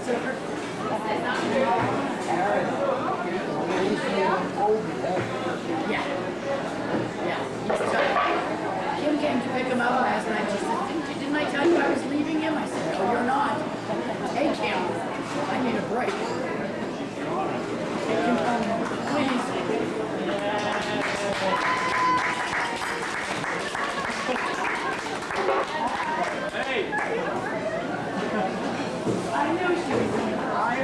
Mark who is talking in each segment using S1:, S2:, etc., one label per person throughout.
S1: Yeah. Kim came to pick him up last night. She said, didn't I tell you I was leaving him? I said, no, you're not. Hey, Kim, I need a break. Kim, please.
S2: Hey!
S1: I knew she was going to cry.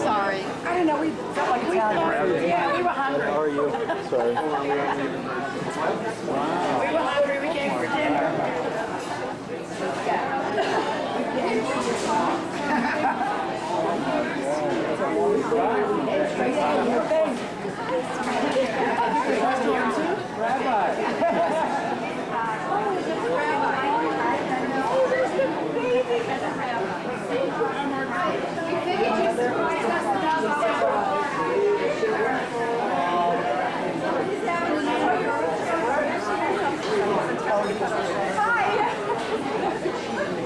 S3: Sorry.
S1: I don't know, we felt like Italian. Yeah, we were hungry.
S4: How are you? Sorry.
S1: We were hungry, we came for dinner.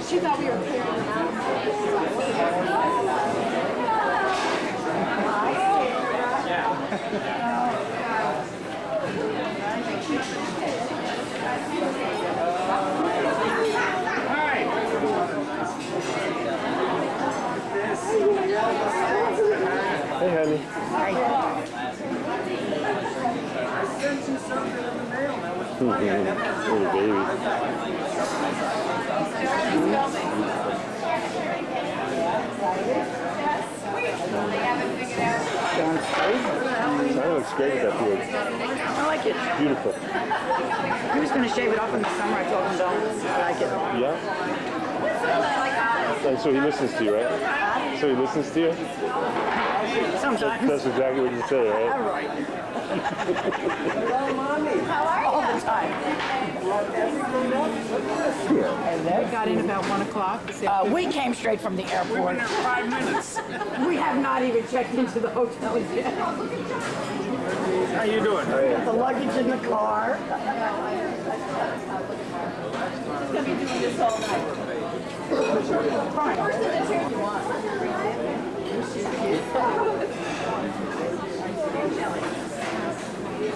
S3: She thought we were clearing
S4: Hey, honey. Little baby. That looks great with that beard.
S1: I like it.
S4: Beautiful.
S1: He was going to shave it off in the summer. I told him don't. I like it.
S4: Yeah? And so he listens to you, right? So he listens to you?
S1: Sometimes.
S4: That's exactly what you say, right?
S1: All right. All the time.
S3: We got in about 1 o'clock.
S1: We came straight from the airport.
S2: 5 minutes.
S1: We have not even checked into the hotel yet.
S2: How you doing?
S1: The luggage in the car.
S3: He's going to be doing this all night.
S1: Fine.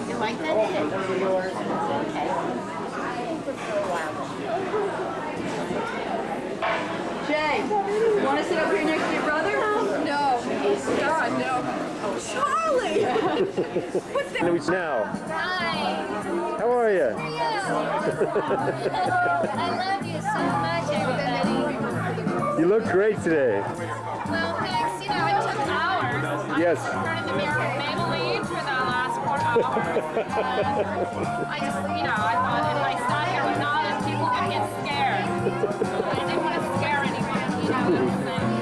S3: You like that? Jay, you want to sit up here next to your brother? No. God, no. Oh, Charlie! What's that?
S4: Now.
S5: Hi.
S4: How are you?
S5: I love you so much, everybody.
S4: You look great today.
S5: Well, thanks. You know, it took hours.
S4: Yes.
S5: I was in front of the mirror with Maybelline for the last 4 hours. I just, you know, I thought if I sat here with all them people would get scared. I didn't want to scare anyone, you know what I'm saying?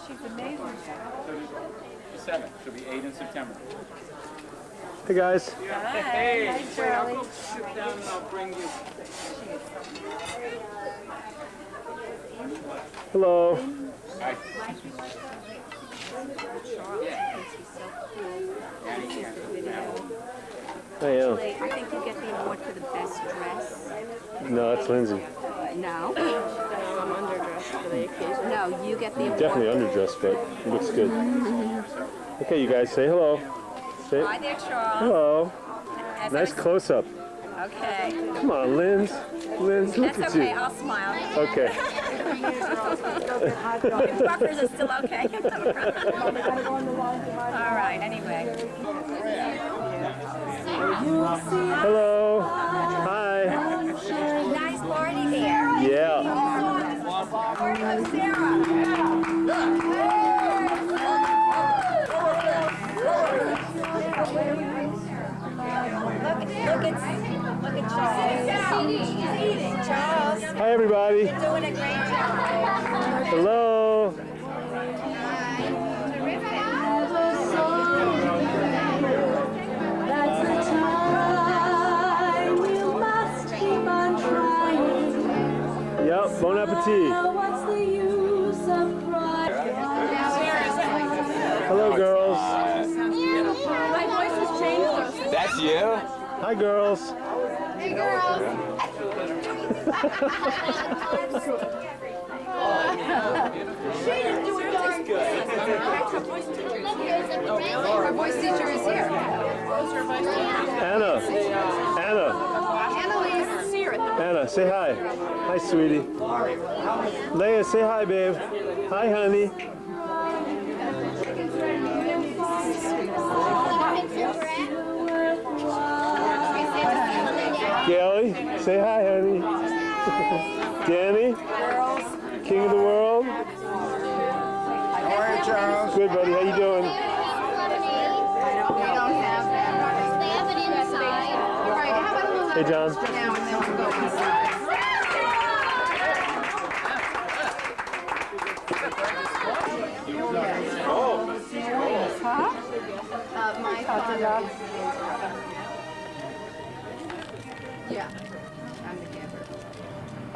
S3: She's amazing.
S2: 7. She'll be 8 in September.
S4: Hey, guys.
S2: Hey, wait, I'll go sit down and I'll bring you.
S4: Hello.
S2: Hi.
S4: I am.
S3: I think you get the award for the best dress.
S4: No, that's Lindsay.
S3: No. I'm underdressed for the occasion. No, you get the award.
S4: Definitely underdressed, but it looks good. Okay, you guys, say hello. Say
S3: Hi there, Charles.
S4: hello. Nice close-up.
S3: Okay.
S4: Come on, Linz. Linz, look
S3: That's
S4: at
S3: okay,
S4: you.
S3: I'll smile.
S4: Okay.
S3: Truckers are still okay. All right, anyway.
S4: Hello. Hi.
S3: Nice party there.
S4: Yeah.
S3: Look at Charles. He's eating. Charles,
S4: Hi, everybody.
S3: you're doing a great job.
S4: Hello.
S3: the use of pride?
S4: Hello, girls.
S3: My voice has changed.
S6: That's you?
S4: Hi, girls.
S1: Hey, girls. She didn't do a darn thing. Our voice teacher is here.
S4: Anna. Anna.
S1: Annalise is here.
S4: Anna, say hi. Hi, sweetie. Leia, say hi, babe. Hi, honey. Gaily, say hi, honey. Danny, king of the world.
S6: How are you, Charles?
S4: Good, buddy. How you doing?
S1: We don't have that.
S7: They have it inside.
S1: All right, how about a little
S4: Hey, John.
S1: now and then we'll go inside. My father. Yeah, I'm the camper.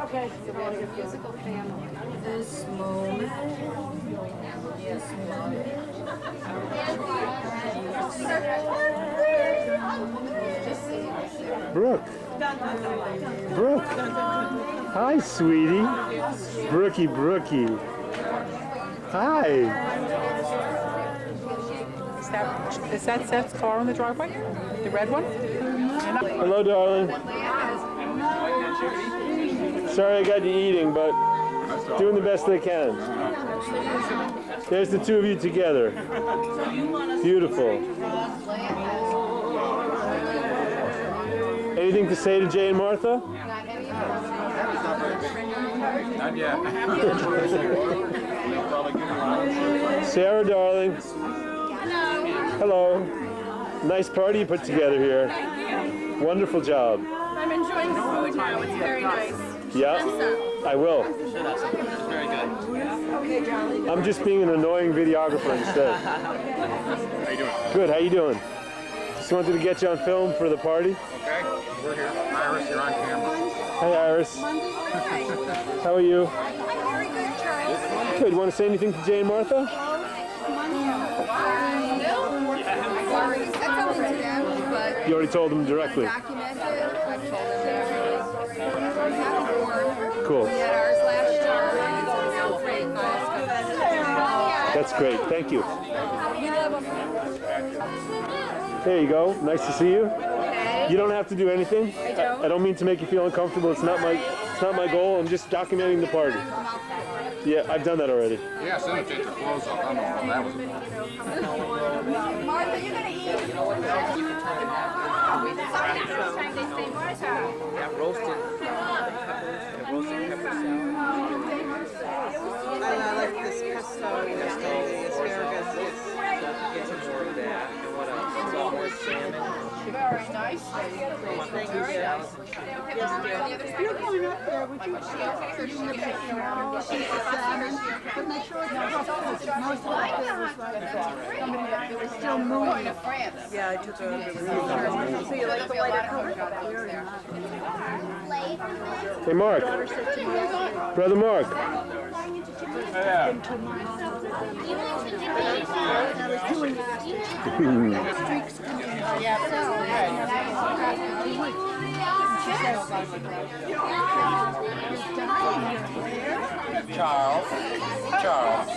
S1: Okay. So we have a musical family. This moment. Yes,
S4: Brooke. Brooke. Hi, sweetie. Brookie. Hi.
S2: Is that Seth's car in the driveway? The red one?
S4: Hello, darling. Sorry I got you eating, but doing the best I can. There's the two of you together. Beautiful. Anything to say to Jay and Martha?
S6: Not yet.
S4: Sarah, darling. Hello. Nice party you put together here. Wonderful job.
S3: I'm enjoying the food now. It's very nice.
S4: Yeah, I will. I'm just being an annoying videographer instead.
S6: How you doing?
S4: Good, how you doing? Just wanted to get you on film for the party.
S6: Okay, we're here. Iris, you're on camera.
S4: Hi, Iris. How are you?
S3: Very good, Charles.
S4: Good. Want to say anything to Jay and Martha?
S3: That's only to them, but
S4: You already told them directly.
S3: documented. I told them that we had a war.
S4: Cool.
S3: We had ours last year. It's now great.
S4: That's great. Thank you.
S3: We love them.
S4: There you go. Nice to see you. You don't have to do anything. I don't mean to make you feel uncomfortable. It's not my goal. I'm just documenting the party. Yeah, I've done that already.
S6: Yeah, send take your clothes off. I don't know. That was
S1: Martha, you're gonna eat.
S2: I like this pesto, the asparagus, it's more of that. And what else? It's all more salmon.
S1: Very nice.
S2: Thank you,
S1: Very
S2: Sal.
S1: nice.
S8: You're going up there, would you?
S1: It was still moving to France.
S2: Yeah, I took a
S1: So you like the lighter color?
S4: Hey, Mark. Brother Mark.
S6: Charles,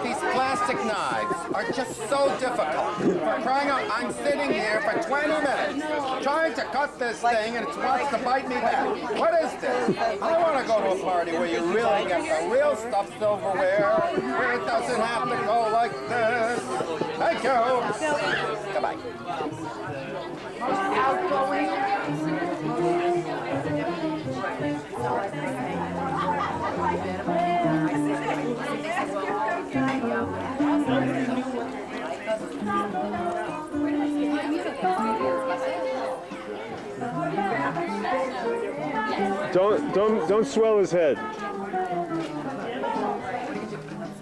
S6: these plastic knives are just so difficult. For crying out, I'm sitting here for 20 minutes trying to cut this thing and it wants to bite me back. What is this? I want to go to a party where you really get the real stuff silverware, where it doesn't have to go like this. Thank you. Goodbye.
S4: Don't swell his head.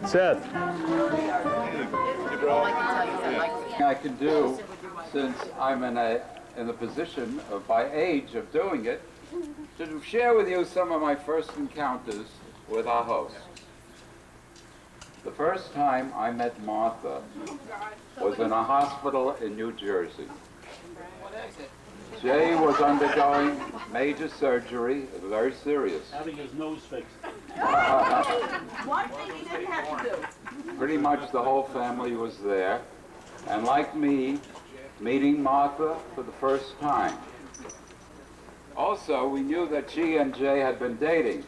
S4: Seth.
S9: I can do, since I'm in the position of by age of doing it, to share with you some of my first encounters with our host. The first time I met Martha was in a hospital in New Jersey. Jay was undergoing major surgery, very serious.
S10: Having his nose fixed.
S8: One thing he didn't have to do.
S9: Pretty much the whole family was there, and like me, meeting Martha for the first time. Also, we knew that she and Jay had been dating.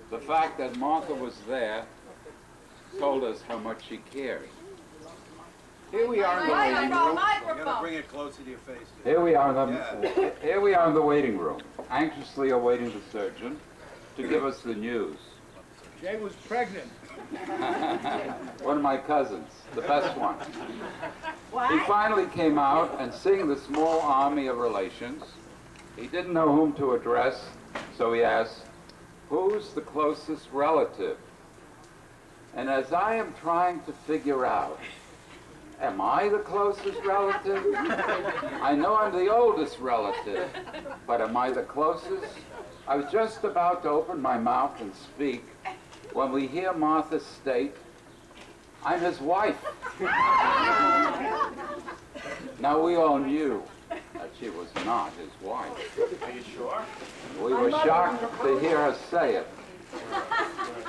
S9: The fact that Martha was there told us how much she cared. Here we are in the waiting room.
S6: You gotta bring it closer to your face.
S9: Here we are in the waiting room, anxiously awaiting the surgeon to give us the news.
S10: Jay was pregnant.
S9: One of my cousins, the best one. He finally came out, and seeing the small army of relations, he didn't know whom to address, so he asked, "Who's the closest relative?" And as I am trying to figure out, am I the closest relative? I know I'm the oldest relative, but am I the closest? I was just about to open my mouth and speak when we hear Martha state, "I'm his wife." Now, we all knew that she was not his wife.
S10: Are you sure?
S9: We were shocked to hear her say it.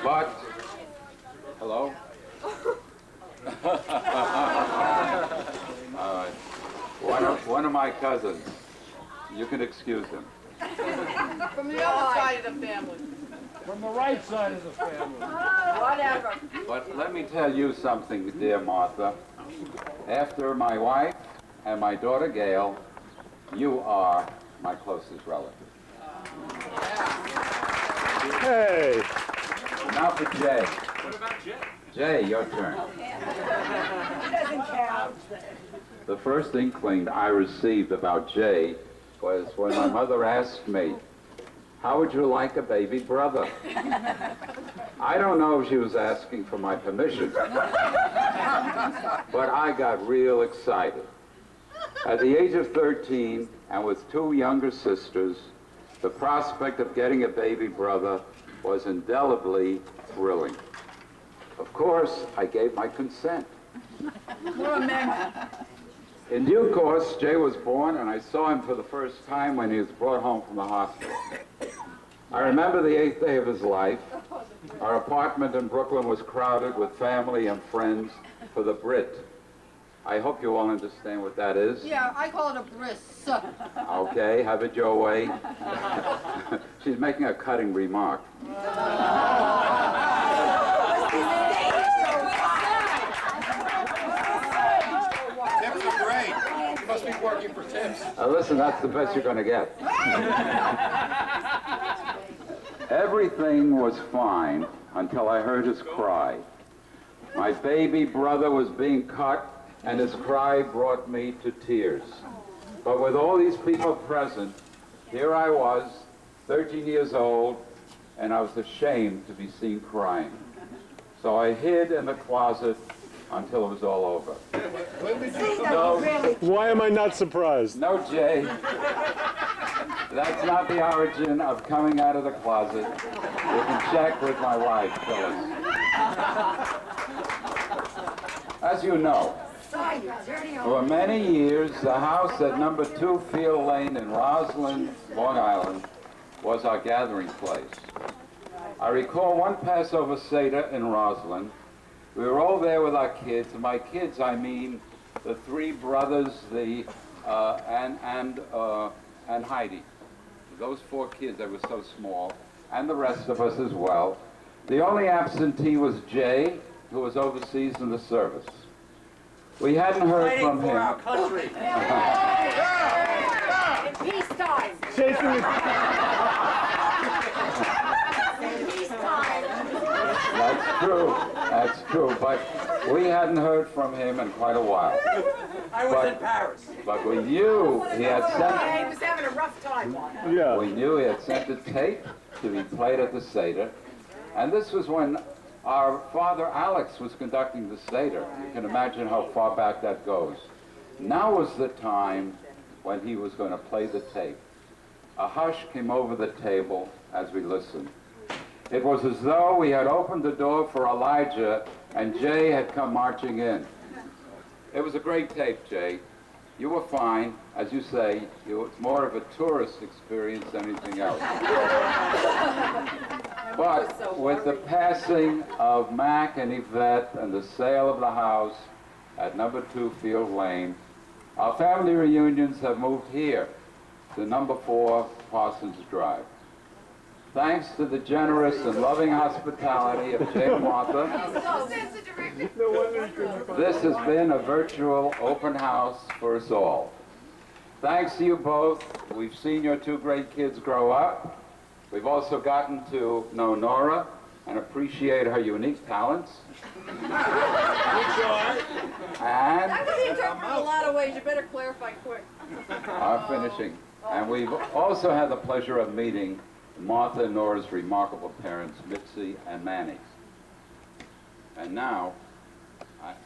S9: But, hello? One of my cousins, you can excuse him.
S3: From the other side of the family.
S10: From the right side of the family.
S3: Whatever.
S9: But let me tell you something, dear Martha. After my wife and my daughter Gail, you are my closest relative.
S4: Hey!
S9: Now for Jay.
S10: What about Jay?
S9: Jay, your turn.
S8: He doesn't count.
S9: The first inkling I received about Jay was when my mother asked me, "How would you like a baby brother?" I don't know if she was asking for my permission, but I got real excited. At the age of 13, and with two younger sisters, the prospect of getting a baby brother was indelibly thrilling. Of course, I gave my consent. In due course, Jay was born, and I saw him for the first time when he was brought home from the hospital. I remember the 8th day of his life. Our apartment in Brooklyn was crowded with family and friends for the Brit. I hope you all understand what that is.
S3: Yeah, I call it a bris.
S9: Okay, have it your way. She's making a cutting remark.
S6: Tips are great. You must be working for tips.
S9: Listen, that's the best you're going to get. Everything was fine until I heard his cry. My baby brother was being cut, and his cry brought me to tears. But with all these people present, here I was, 13 years old, and I was ashamed to be seen crying. So I hid in the closet until it was all over. No,
S4: Why am I not surprised?
S9: no, Jay. That's not the origin of coming out of the closet. You can check with my wife, Phyllis. As you know, for many years, the house at number 2 Field Lane in Roslyn, Long Island, was our gathering place. I recall one Passover Seder in Roslyn. We were all there with our kids, and by kids I mean the 3 brothers, and Heidi. Those 4 kids that were so small, and the rest of us as well. The only absentee was Jay, who was overseas in the service. We hadn't heard from him.
S10: Our country.
S8: In peacetime.
S4: Chasing the...
S9: That's true, but we hadn't heard from him in quite a while.
S10: I was in Paris.
S9: But we knew he had
S8: He
S9: sent,
S8: was having a rough time.
S4: Yeah.
S9: we knew he had sent a tape to be played at the Seder, and this was when our father Alex was conducting the Seder. You can imagine how far back that goes. Now was the time when he was going to play the tape. A hush came over the table as we listened. It was as though we had opened the door for Elijah and Jay had come marching in. It was a great tape, Jay. You were fine. As you say, it's more of a tourist experience than anything else. But with the passing of Mac and Yvette and the sale of the house at number 2 Field Lane, our family reunions have moved here to number 4 Parsons Drive. Thanks to the generous and loving hospitality of Jay and Martha, this has been a virtual open house for us all. Thanks to you both, we've seen your 2 great kids grow up. We've also gotten to know Nora and appreciate her unique talents. And
S3: That was interpreted a lot of ways. You better clarify quick.
S9: our finishing. And we've also had the pleasure of meeting Martha and Nora's remarkable parents, Mitzi and Manny. And now,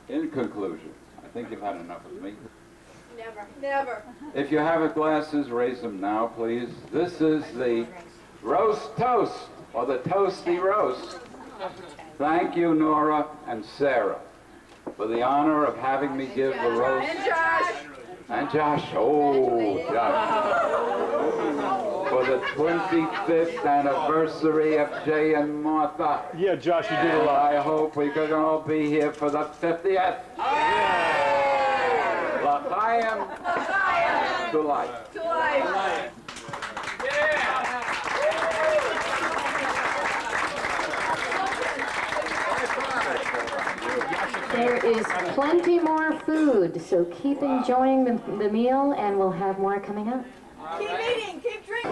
S9: in conclusion, I think you've had enough of me.
S3: Never. Never.
S9: If you have glasses, raise them now, please. This is the roast toast, or the toasty roast. Thank you, Nora and Sarah, for the honor of having me give the roast.
S3: And Josh.
S9: And Josh, oh, Josh. For the 25th anniversary of Jay and Martha.
S4: Yeah, Josh, you did a lot.
S9: I hope we can all be here for the 50th. L'chaim to life.
S3: To life.
S11: There is plenty more food, so keep enjoying the meal, and we'll have more coming up.
S3: Keep eating, keep drinking.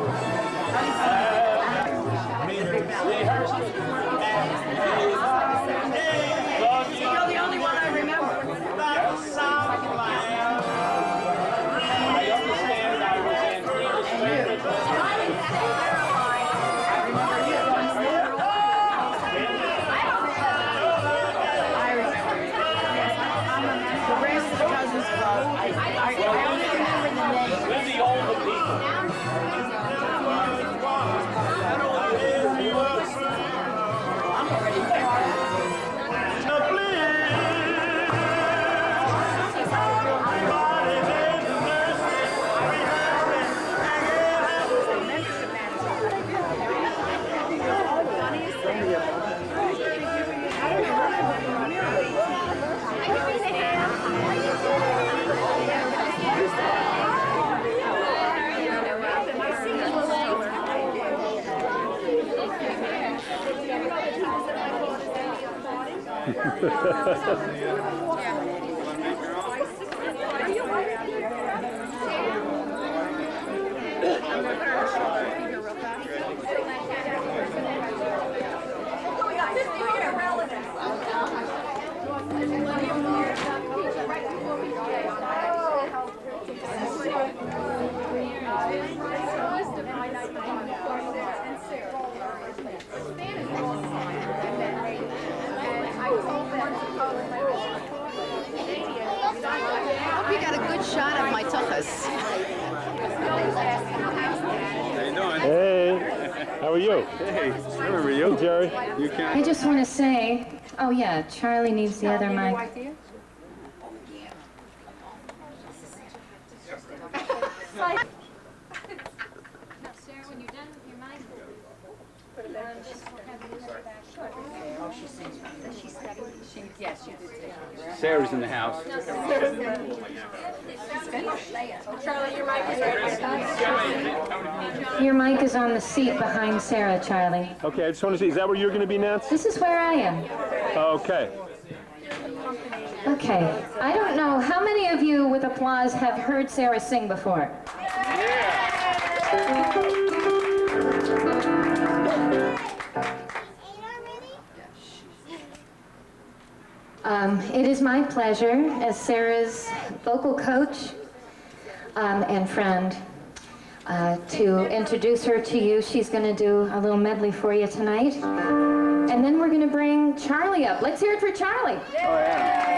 S3: You're the only one I remember.
S1: We got a good shot of my tuchus.
S10: How you doing?
S4: Hey, how are you?
S10: Hey, I remember you.
S4: Hey, Jerry.
S10: You
S11: I just want to say, oh yeah, Charlie needs the other mic.
S10: Sarah's in the house.
S3: Charlie, your mic is right.
S11: Your mic is on the seat behind Sarah, Charlie.
S4: Okay, I just want to see, is that where you're going to be, Nance?
S11: This is where I am.
S4: Okay.
S11: Okay, I don't know, how many of you with applause have heard Sarah sing before? It is my pleasure as Sarah's vocal coach and friend to introduce her to you. She's going to do a little medley for you tonight. And then we're going to bring Charlie up. Let's hear it for Charlie.
S10: Oh, yeah.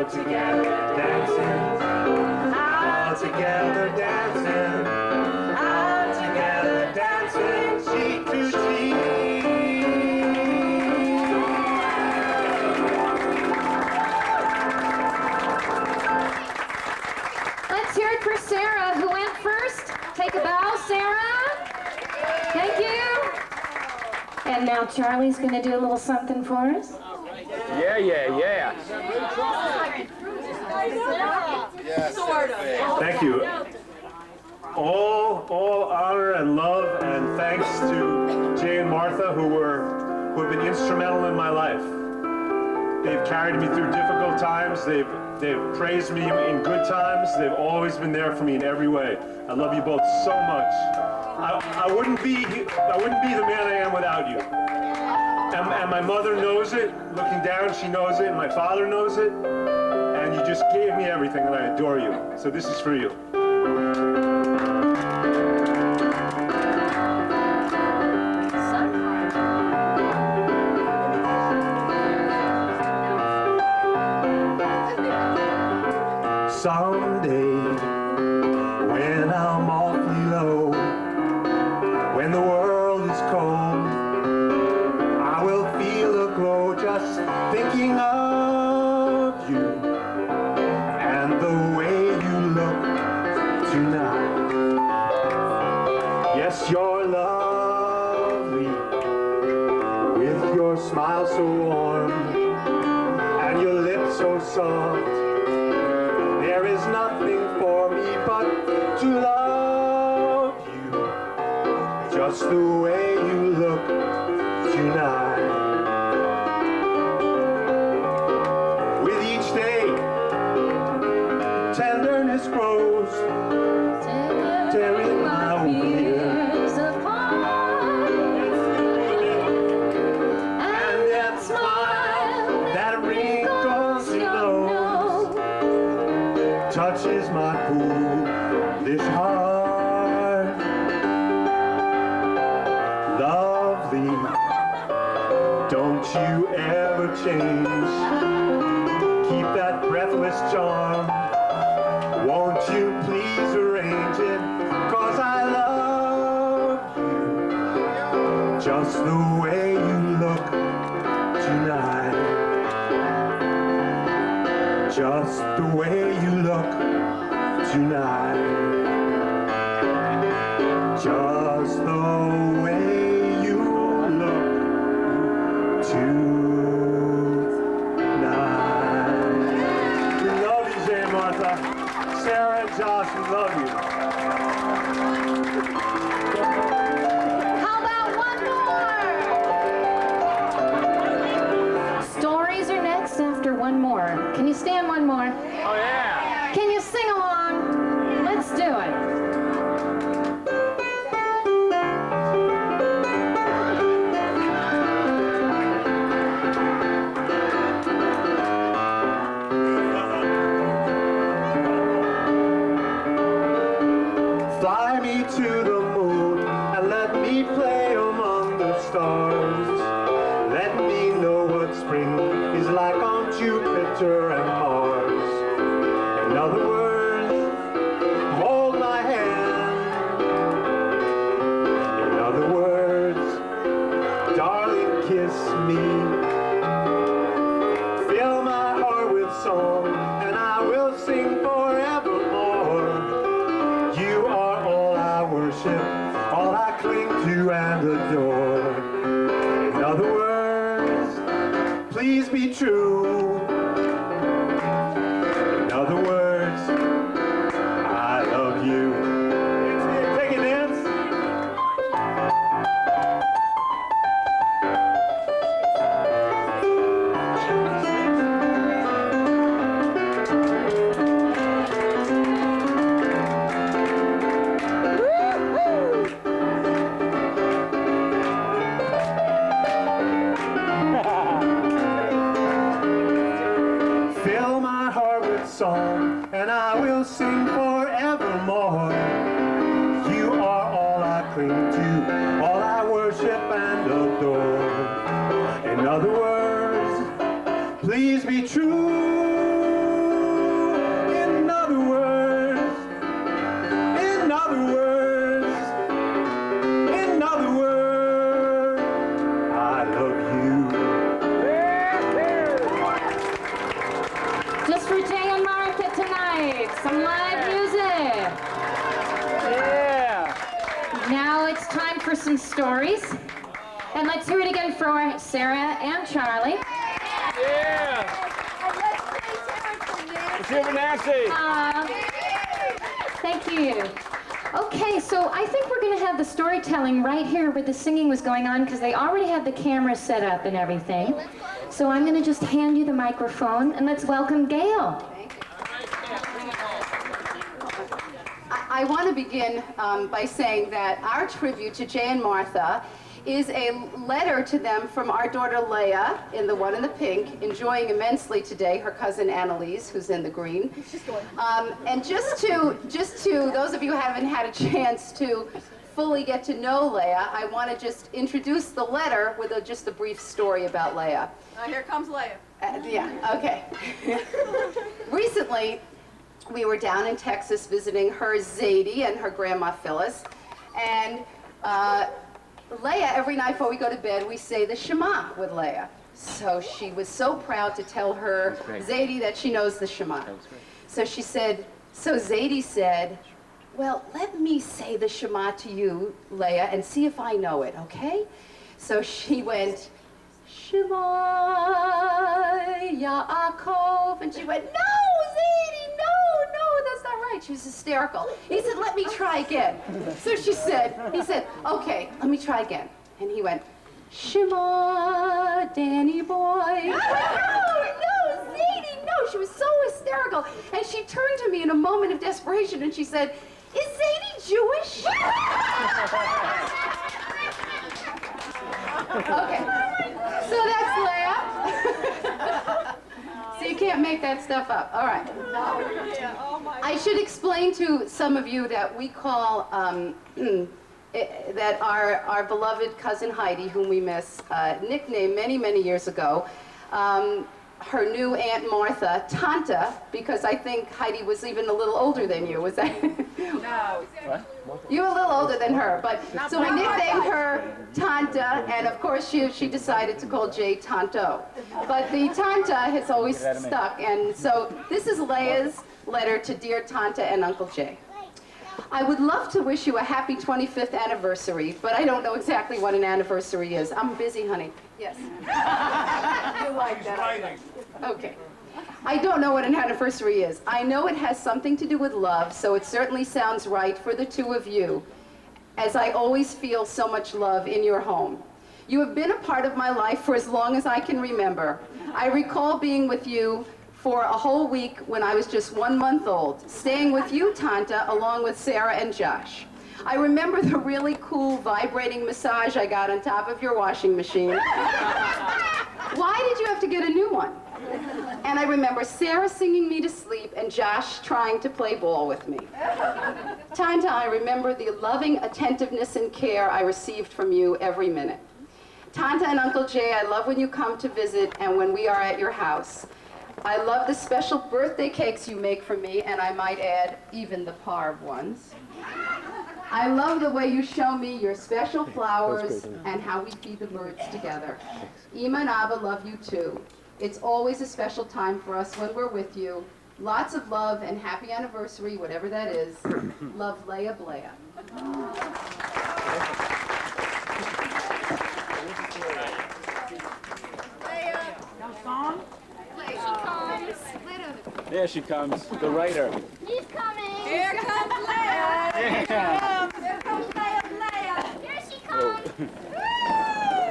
S4: all together dancing, all together dancing, all together dancing, cheek to cheek.
S11: Let's hear it for Sarah, who went first. Take a bow, Sarah. Thank you. And now Charlie's going to do a little something for us.
S10: Yeah, yeah, yeah.
S6: Yes.
S4: Thank you. All honor and love and thanks to Jay and Martha who have been instrumental in my life. They've carried me through difficult times. They've praised me in good times. They've always been there for me in every way. I love you both so much. I wouldn't be the man I am without you. And my mother knows it. Looking down, she knows it, and my father knows it. And you just gave me everything, and I adore you. So this is for you. Someday, when I'm awfully low, when the world is cold, I will feel a glow just thinking of you and the way you look tonight. Yes, you're lovely with your smile so warm and your lips so soft. There is nothing for me but to love you just the way you look tonight. With each day, tenderness grows, tearing my fears apart. And that smile, that wrinkles you know, touches my foolish heart. Lovely, don't you ever change. Keep that breathless charm. Won't you please arrange it? 'Cause I love you just the way you look tonight. Just the way you look tonight. Just the way you look tonight. We love you, Jay and Martha. Sarah and Josh, we love you.
S11: How about one more? Stories are next after one more. Can you stand one more?
S10: Oh, yeah.
S11: Can you sing along? Let's do it.
S4: Fly me to the moon and let me play among the stars. Let me know what spring is like on Jupiter and Mars. In other words, hold my hand. In other words, darling, kiss me. Fill my heart with song and I will sing forevermore. You are all I worship, all I cling to and adore. In other words, please be true. In other words, I love you. Take a dance. Fill my heart with song, and I will sing forevermore. You are all I cling to, all I worship and adore. In other words, please be true.
S11: Some live music.
S10: Yeah.
S11: Now it's time for some stories. And let's hear it again for Sarah and Charlie.
S10: Yeah. Let's hear it for Nancy.
S11: Thank you. Okay, so I think we're going to have the storytelling right here where the singing was going on because they already have the camera set up and everything. So I'm going to just hand you the microphone and let's welcome Gail.
S1: I want to begin by saying that our tribute to Jay and Martha is a letter to them from our daughter Leah, in the one in the pink, enjoying immensely today her cousin Annalise, who's in the green. And just to those of you who haven't had a chance to fully get to know Leah, I want to just introduce the letter with just a brief story about Leah.
S3: Here comes Leah.
S1: Yeah, okay. Recently, we were down in Texas visiting her Zadie and her grandma Phyllis, and Leah, every night before we go to bed, we say the Shema with Leah. So she was so proud to tell her Zadie that she knows the Shema. So she said, so Zadie said, well, let me say the Shema to you, Leah, and see if I know it, okay? So she went, Shema Yaakov, and she went, no, Zadie, no, that's not right. She was hysterical. He said, let me try again. So he said, okay, let me try again. And he went, Shema, Danny boy. No, Zadie, no. She was so hysterical. And she turned to me in a moment of desperation and she said, is Zadie Jewish? Okay, so that's Leah. So you can't make that stuff up. All right. I should explain to some of you that we call, that our beloved cousin Heidi, whom we miss, nicknamed many, many years ago, her new Aunt Martha, Tanta, because I think Heidi was even a little older than you. Was that?
S3: No.
S10: What?
S1: You were a little older than her, but so we nicknamed her Tanta, and of course she decided to call Jay Tonto. But the Tanta has always stuck, and so this is Leah's letter to dear Tanta and Uncle Jay. I would love to wish you a happy 25th anniversary, but I don't know exactly what an anniversary is. I'm busy, honey. Yes. You like that? Okay. I don't know what an anniversary is. I know it has something to do with love, so it certainly sounds right for the two of you, as I always feel so much love in your home. You have been a part of my life for as long as I can remember. I recall being with you for a whole week when I was just 1 month old, staying with you, Tanta, along with Sarah and Josh. I remember the really cool vibrating massage I got on top of your washing machine. Why did you have to get a new one? And I remember Sarah singing me to sleep and Josh trying to play ball with me. Tanta, I remember the loving attentiveness and care I received from you every minute. Tanta and Uncle Jay, I love when you come to visit and when we are at your house. I love the special birthday cakes you make for me, and I might add, even the parve ones. I love the way you show me your special flowers and how we feed the birds together. Ima and Abba love you too. It's always a special time for us when we're with you. Lots of love and happy anniversary, whatever that is. Love, Leah Blea.
S3: No song?
S10: There she comes, the writer.
S7: She's coming.
S3: Here comes Leah.
S10: Yeah.
S3: Here comes Leah.
S7: Here she comes.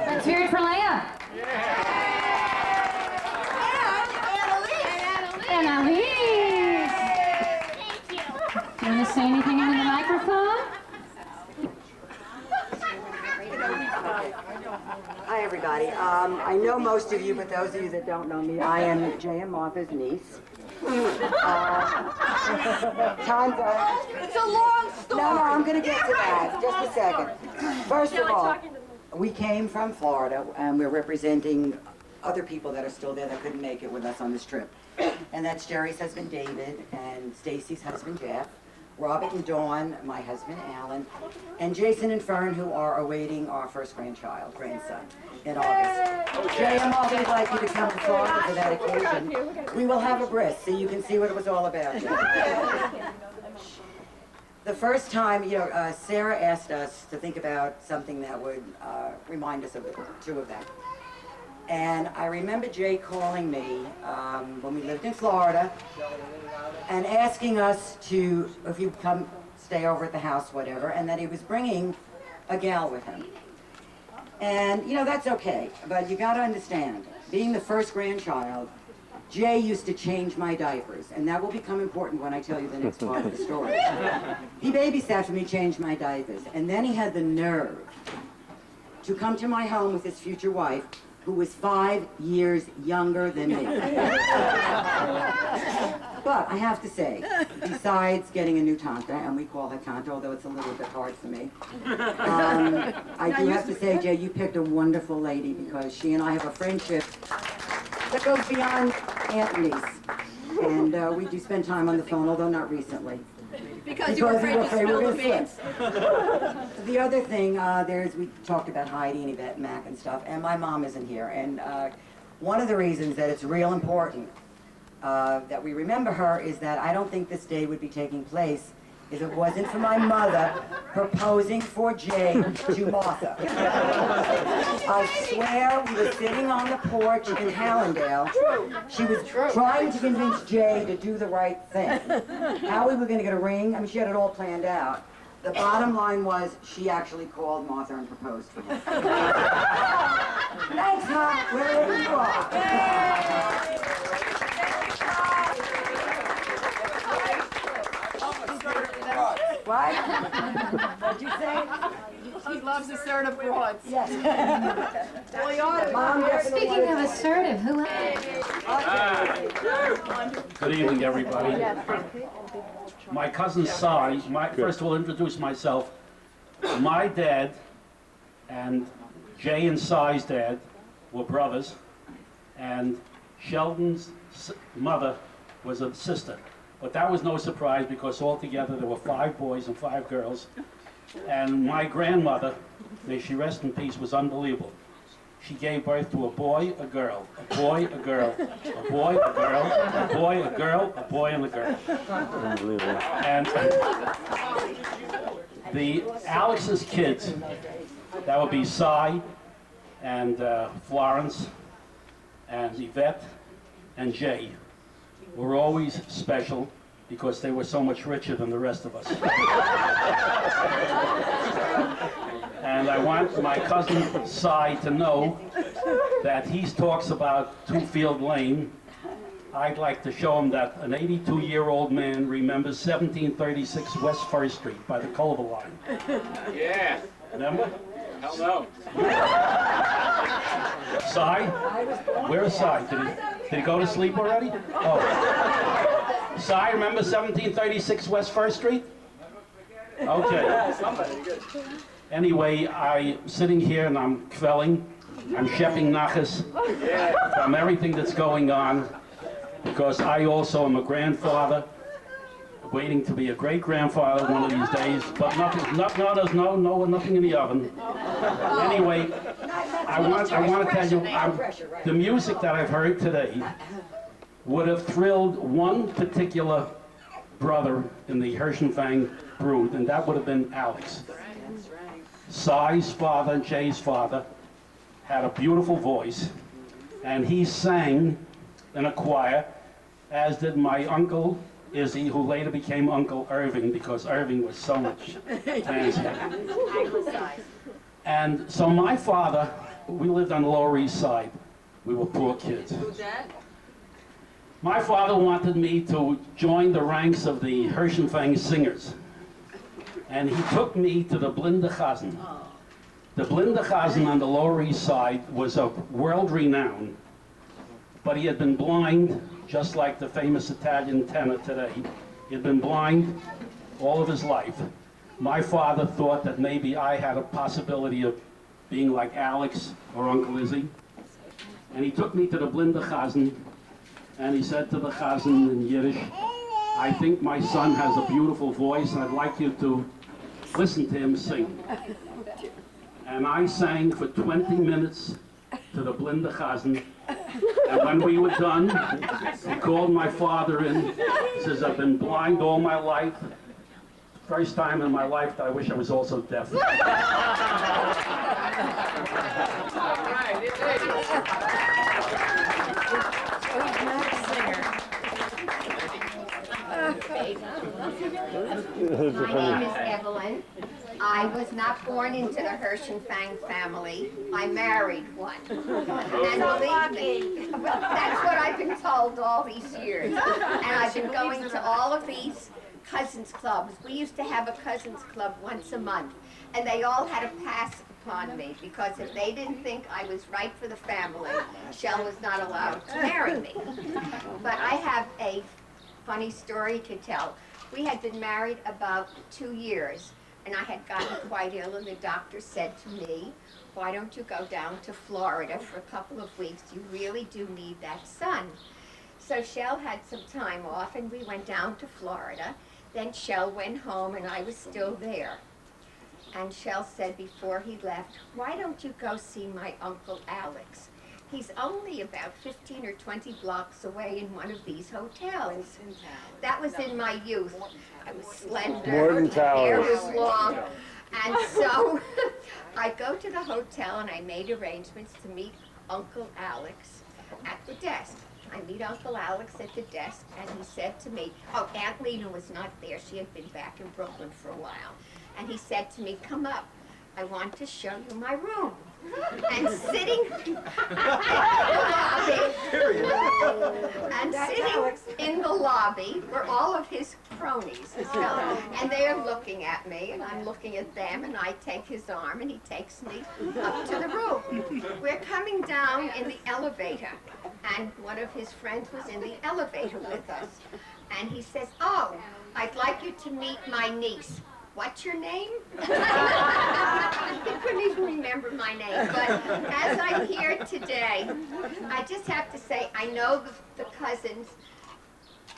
S11: Let's hear it for Leah. And Annalise.
S7: Thank you.
S11: Do you want to say anything into the microphone?
S12: Hi, everybody. I know most of you, but those of you that don't know me, I am Jay and Martha's niece. Tanta.
S3: It's a long story.
S12: No, I'm going to get to that. Just a second. First of all, we came from Florida, and we're representing other people that are still there that couldn't make it with us on this trip. And that's Jerry's husband, David, and Stacy's husband, Jeff. Robert and Dawn, my husband Alan, and Jason and Fern, who are awaiting our first grandson in August. Jay and Martha would like you to come to Florida for that occasion. We will have a bris so you can see what it was all about. The first time, Sarah asked us to think about something that would remind us of the two of them. And I remember Jay calling me when we lived in Florida and asking us to, if you come stay over at the house, whatever, and that he was bringing a gal with him. And, that's okay, but you gotta understand, being the first grandchild, Jay used to change my diapers, and that will become important when I tell you the next part of the story. He babysat for me, changed my diapers, and then he had the nerve to come to my home with his future wife, who was 5 years younger than me. But I have to say, besides getting a new tanta, and we call her tanta, although it's a little bit hard for me, I do have to say, Jay, you picked a wonderful lady, because she and I have a friendship that goes beyond Anthony's. And we do spend time on the phone, although not recently.
S3: Because you were afraid to spill the beans.
S12: The other thing, we talked about Heidi and Yvette Mack and stuff, and my mom isn't here. And one of the reasons that it's real important that we remember her is that I don't think this day would be taking place if it wasn't for my mother proposing for Jay to Martha. I swear we were sitting on the porch in Hallandale. She was trying to convince Jay to do the right thing. How we were going to get a ring, I mean, she had it all planned out. The bottom line was she actually called Martha and proposed for him. Thanks, Hop, wherever you are. What? What'd you say?
S3: He loves assertive broads.
S12: Yes.
S3: Well, you ought to.
S12: Mom,
S11: Speaking of assertive, who else?
S13: Good evening, everybody. My cousin Cy, first of all, introduce myself. My dad and Jay and Cy's dad were brothers, and Sheldon's mother was a sister. But that was no surprise, because altogether there were 5 boys and 5 girls. And my grandmother, may she rest in peace, was unbelievable. She gave birth to a boy, a girl, a boy, a girl, a boy, a girl, a boy, a girl, a boy, and a girl.
S4: Unbelievable.
S13: And the Alex's kids, that would be Cy and Florence and Yvette and Jay, were always special because they were so much richer than the rest of us. And I want my cousin Cy to know that he talks about Two-Field Lane. I'd like to show him that an 82-year-old man remembers 1736 West First Street by the Culver line.
S10: Yeah.
S13: Remember?
S10: Hell no.
S13: Cy? Where's Cy? Did he go to sleep already? Oh. Cy, remember 1736 West First Street? Okay. Anyway, I'm sitting here and I'm kvelling. I'm shepping nachas from everything that's going on, because I also am a grandfather, waiting to be a great-grandfather one of these days, but nothing in the oven. Anyway, I want to tell you, the music that I've heard today would have thrilled one particular brother in the Hirschenfang brood, and that would have been Alex. Cy's father and Jay's father had a beautiful voice, and he sang in a choir, as did my uncle Izzy, who later became Uncle Irving, because Irving was so much fancier. And so my father, we lived on the Lower East Side. We were poor kids.
S3: Who's that?
S13: My father wanted me to join the ranks of the Hirschenfang singers. And he took me to the Blinde Chazen. The Blinde Chazen on the Lower East Side was of world renown, but he had been blind, just like the famous Italian tenor today. He had been blind all of his life. My father thought that maybe I had a possibility of being like Alex or Uncle Izzy. And he took me to the Blinde Chazen, and he said to the Chazen in Yiddish, I think my son has a beautiful voice, and I'd like you to listen to him sing. And I sang for 20 minutes to the Blinde Chazan, and when we were done, he called my father in. He says, I've been blind all my life. First time in my life that I wish I was also deaf.
S14: My name is Evelyn. I was not born into the Hirschenfang family. I married one. And believe me, that's what I've been told all these years. And I've been going to all of these cousins clubs. We used to have a cousins club once a month, and they all had to pass upon me, because if they didn't think I was right for the family, Shell was not allowed to marry me. But I have a funny story to tell. We had been married about 2 years, and I had gotten quite ill, and the doctor said to me, why don't you go down to Florida for a couple of weeks? You really do need that sun. So Shell had some time off, and we went down to Florida. Then Shell went home, and I was still there. And Shell said before he left, why don't you go see my Uncle Alex? He's only about 15 or 20 blocks away in one of these hotels. That was in my youth. I was slender,
S4: Morton
S14: my hair
S4: Towers.
S14: was long. And so I go to the hotel, and I made arrangements to meet Uncle Alex at the desk. I meet Uncle Alex at the desk, and he said to me, oh, Aunt Lena was not there. She had been back in Brooklyn for a while. And he said to me, come up. I want to show you my room. And sitting in the lobby were all of his cronies, and they are looking at me, and I'm looking at them, and I take his arm, and he takes me up to the room. We're coming down in the elevator, and one of his friends was in the elevator with us, and he says, oh, I'd like you to meet my niece. What's your name? He couldn't even remember my name, but as I'm here today, I just have to say, I know the cousins,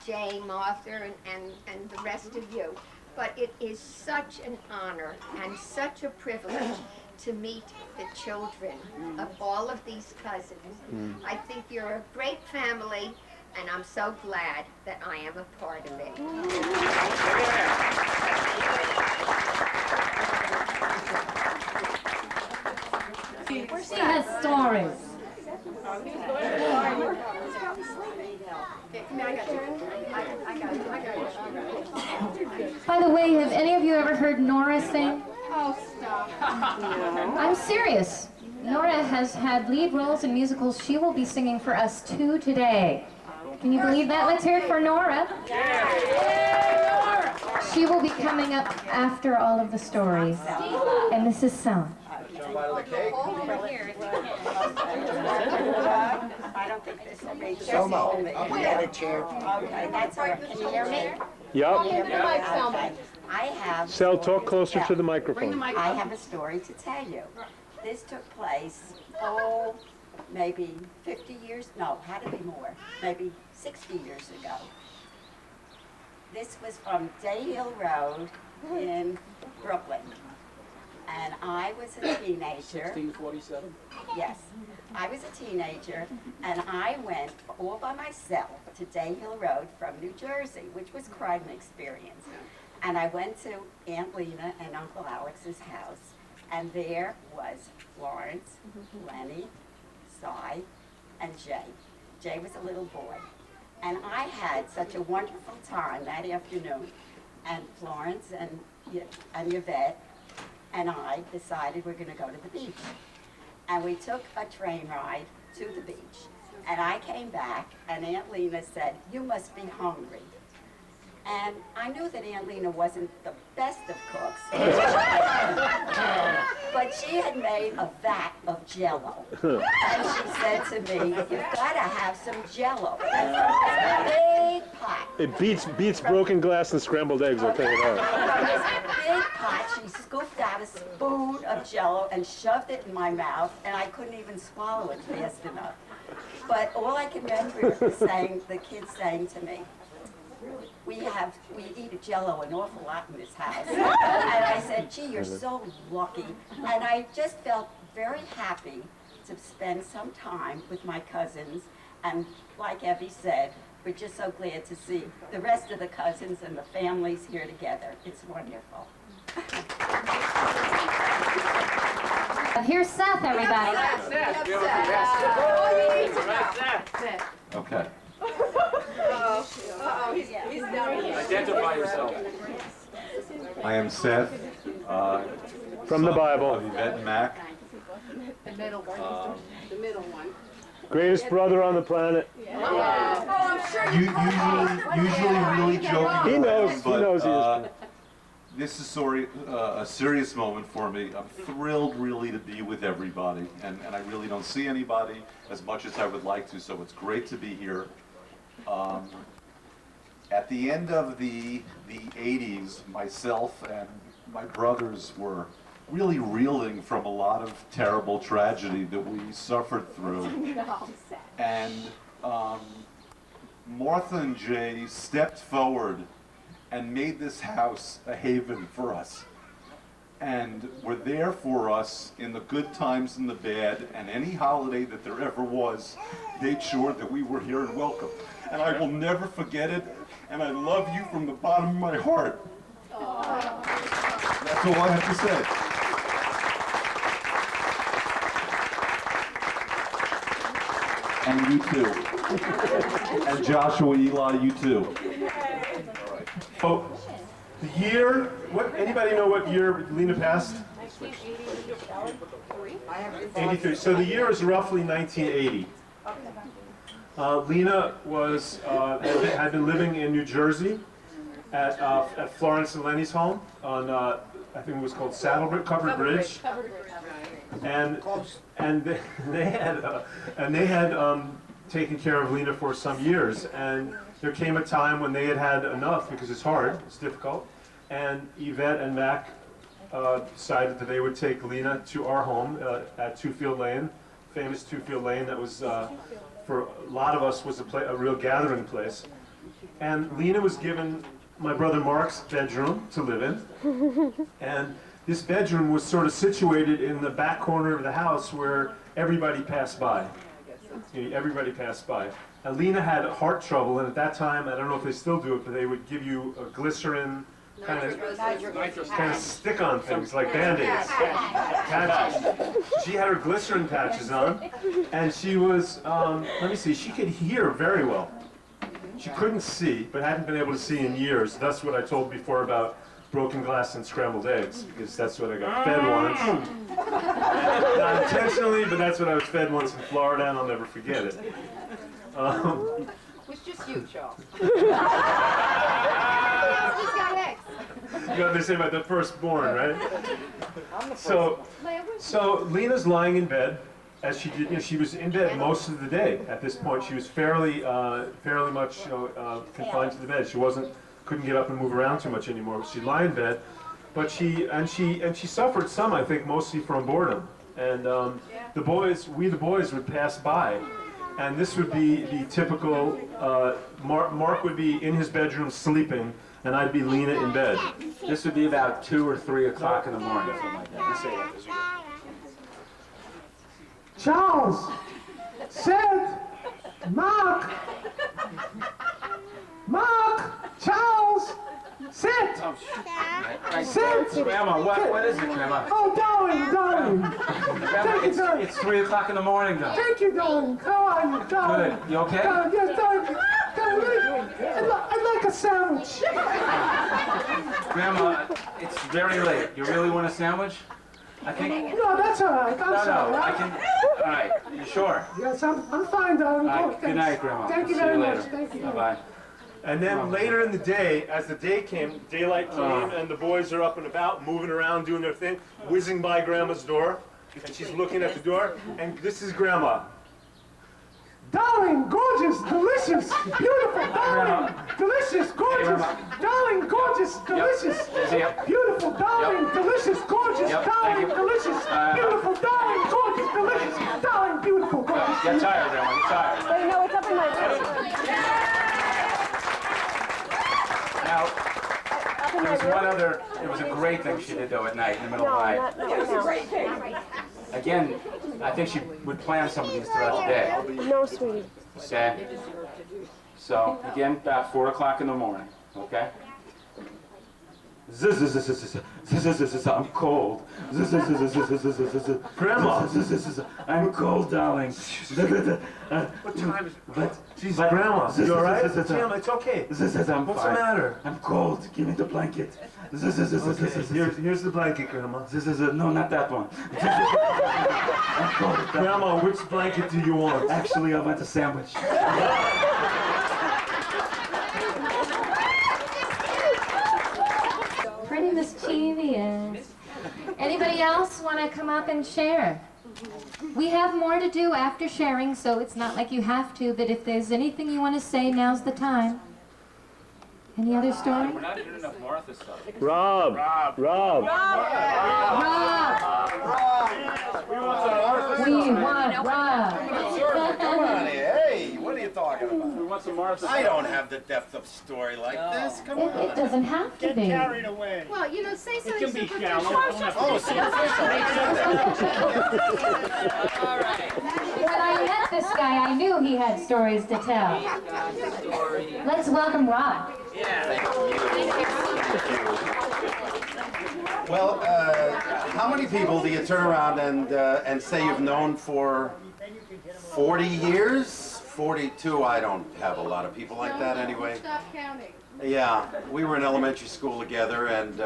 S14: Jay, Martha, and the rest of you, but it is such an honor and such a privilege to meet the children of all of these cousins. I think you're a great family, and I'm so glad that I am a part of it.
S11: She has stories. By the way, have any of you ever heard Nora sing?
S1: Oh, stop.
S11: I'm serious. Nora has had lead roles in musicals. She will be singing for us too today. Can you believe that? Let's hear it for Nora. She will be coming up after all of the stories. And this is Selma.
S12: I don't think this will be
S6: Selma, we got a chair.
S12: Okay, that's all right. Can you hear me?
S4: Yep.
S12: Okay. I have.
S4: Sal, talk closer to the microphone.
S12: I have a story to tell you. This took place, oh, maybe 50 years, no, had to be more, maybe 60 years ago. This was from Day Hill Road in Brooklyn. And I was a teenager.
S13: 1647?
S12: Yes. I was a teenager, and I went all by myself to Day Hill Road from New Jersey, which was quite an experience. And I went to Aunt Lena and Uncle Alex's house, and there was Florence, Lenny, Cy, and Jay. Jay was a little boy. And I had such a wonderful time that afternoon. And Florence and Yvette and I decided we're going to go to the beach. And we took a train ride to the beach. And I came back, and Aunt Lena said, you must be hungry. And I knew that Aunt Lena wasn't the best of cooks. But she had made a vat of Jell-O. And she said to me, you've got to have some Jell-O. A big pot.
S4: It beats broken glass and scrambled eggs, I'll tell you that.
S12: From this big pot, she scooped out a spoon of Jell-O and shoved it in my mouth, and I couldn't even swallow it fast enough. But all I can remember was the kids saying to me,
S15: we eat a Jell-O an awful lot in this house. And I said, gee, you're so lucky. And I just felt very happy to spend some time with my cousins. And like Evie said, we're just so glad to see the rest of the cousins and the families here together. It's wonderful.
S11: Here's Seth, everybody.
S9: Okay.
S3: He's down here.
S10: Identify yourself.
S16: I am Seth.
S4: From the Bible.
S16: Of Yvette and Mac.
S1: The middle one. The middle one.
S4: Greatest brother on the planet.
S16: Usually really joking.
S4: He knows. He knows he is.
S16: This is a serious moment for me. I'm thrilled really to be with everybody, and I really don't see anybody as much as I would like to, so it's great to be here. At the end of the 80s, myself and my brothers were really reeling from a lot of terrible tragedy that we suffered through. And Martha and Jay stepped forward and made this house a haven for us. And were there for us in the good times and the bad, and any holiday that there ever was, made sure that we were here and welcome. And I will never forget it, and I love you from the bottom of my heart. That's all I have to say. And you too. And Joshua, Eli, you too.
S4: Oh, the year, anybody know what year Lena passed? 83. So the year is roughly 1980. Lena had been living in New Jersey at Florence and Lenny's home on, I think it was called Covered Bridge. And they had taken care of Lena for some years, and there came a time when they had enough, because it's hard, it's difficult, and Yvette and Mac decided that they would take Lena to our home at Twofield Lane, famous Twofield Lane that was, for a lot of us, was a real gathering place. And Lena was given my brother Mark's bedroom to live in, and this bedroom was sort of situated in the back corner of the house where everybody passed by. Everybody passed by. And Lena had heart trouble, and at that time, I don't know if they still do it, but they would give you a glycerin kind of stick-on things like Band-Aids. Patches. She had her glycerin patches on, and she was, let me see, she could hear very well. She couldn't see, but hadn't been able to see in years. That's what I told before about broken glass and scrambled eggs, because that's what I got fed once. Not intentionally, but that's what I was fed once in Florida, and I'll never forget it.
S1: It was just you, Charles. Just got eggs.
S4: You know what they say about the firstborn, right? So Lena's lying in bed, as she did. She was in bed most of the day. At this point, she was fairly much confined to the bed. She couldn't get up and move around too much anymore. She'd lie in bed, but she suffered some, I think, mostly from boredom. And the boys would pass by, and this would be the typical. Mark would be in his bedroom sleeping, and I'd be Lena in bed. This would be about 2 or 3 o'clock in the morning, something like that. Let's say that as you go.
S17: Charles, Seth, Mark, Charles, Seth, Seth.
S10: Grandma, what is it, Grandma?
S17: Oh, darling.
S10: Grandma, it's 3 o'clock in the morning, though.
S17: Thank you, darling. How are you, darling?
S10: Good. You okay?
S17: Yes, darling. I'd like a sandwich.
S10: Grandma, it's very late. You really want a sandwich? I think.
S17: No, that's all right. I'm sorry.
S10: I can. All right. You sure?
S17: Yes, I'm fine, darling.
S10: All right. Good night, Grandma.
S17: Thank you
S10: See
S17: very
S10: later.
S17: much. Thank you.
S10: Bye-bye.
S4: And then later in the day, as the day came, daylight came, and the boys are up and about, moving around, doing their thing, whizzing by Grandma's door, and she's looking at the door, and this is Grandma.
S17: Darling, gorgeous, delicious, beautiful, darling, delicious, gorgeous, darling, gorgeous, delicious, beautiful, darling, delicious, gorgeous, darling, delicious, beautiful, darling, gorgeous, delicious, darling, beautiful, gorgeous.
S10: Get tired, Grandma. Get tired.
S3: Wait, no, it's up in my room.
S10: one other, it was a great thing she did though at night, in the middle of the night.
S3: It was a great thing.
S10: Again, I think she would plan some of these throughout the day.
S3: No, sweetie.
S10: Okay? So, again, about 4 o'clock in the morning, okay? I'm cold.
S4: Grandma.
S10: I'm cold, darling.
S4: What time is it?
S10: But,
S4: Jeez, Grandma, you all right? Jim, it's okay.
S10: I'm
S4: What's the
S10: fine.
S4: matter?
S10: I'm cold. Give me the blanket.
S4: Okay, here's the blanket, Grandma.
S10: No, not that one. I'm cold.
S4: Grandma, which blanket do you want?
S10: Actually, I want a sandwich.
S11: Pretty mischievous. Anybody else want to come up and share? We have more to do after sharing, so it's not like you have to, but if there's anything you want to say, now's the time. Any other story?
S10: We're not doing enough Martha stuff.
S4: Rob.
S11: Rob!
S4: Rob.
S11: We want Rob.
S6: Come on here. Hey, what are you talking about?
S10: We want some Martha.
S6: I don't have the depth of story like this. Come on.
S11: It doesn't have to be.
S17: away.
S1: Well, you know, say something
S17: can be
S1: superficial.
S17: shallow.
S6: Oh,
S14: All right.
S11: When I met this guy, I knew he had stories to tell. Let's welcome Rob.
S6: Well, how many people do you turn around and say you've known for 40 years? 42, I don't have a lot of people like that anyway.
S1: Stop counting.
S6: Yeah, we were in elementary school together and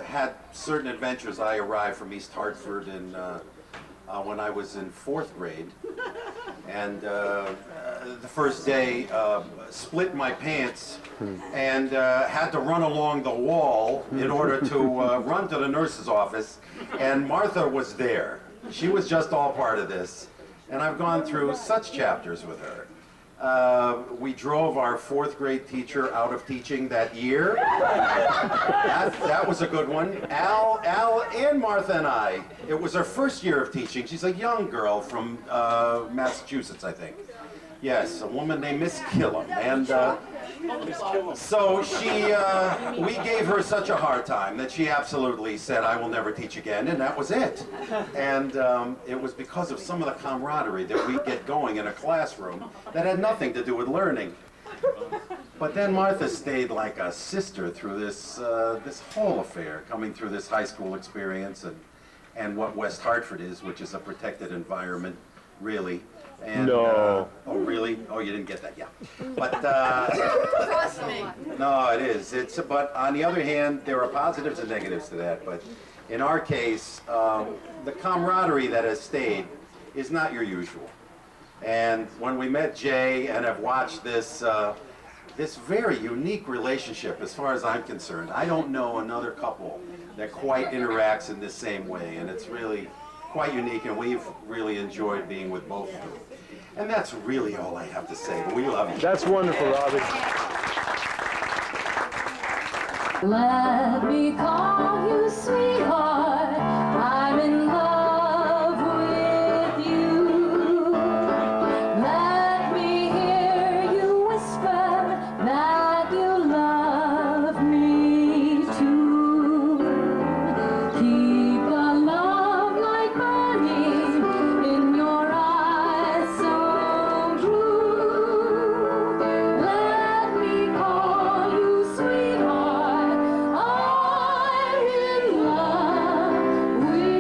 S6: had certain adventures. I arrived from East Hartford when I was in 4th grade. And the first day, split my pants and had to run along the wall in order to run to the nurse's office. And Martha was there. She was just all part of this. And I've gone through such chapters with her. We drove our 4th grade teacher out of teaching that year. That was a good one. Al and Martha and I, it was our first year of teaching. She's a young girl from Massachusetts, I think. Yes, a woman named Miss Killam. And so we gave her such a hard time that she absolutely said, I will never teach again, and that was it. And it was because of some of the camaraderie that we get going in a classroom that had nothing to do with learning. But then Martha stayed like a sister through this whole affair, coming through this high school experience and what West Hartford is, which is a protected environment, really. And,
S4: No.
S6: Oh, really? Oh, you didn't get that, yeah. But,
S14: Trust me.
S6: no, it is. But on the other hand, there are positives and negatives to that. But in our case, the camaraderie that has stayed is not your usual. And when we met Jay and have watched this, this very unique relationship, as far as I'm concerned, I don't know another couple that quite interacts in the same way. And it's really quite unique, and we've really enjoyed being with both of them. And that's really all I have to say, but we love you.
S4: That's wonderful, Robbie.
S11: Let me call you sweetheart. I'm in love with you. Let me hear you whisper that you love me too. Keep the love light burning in your eyes so true. Let me call you sweetheart. I'm in love with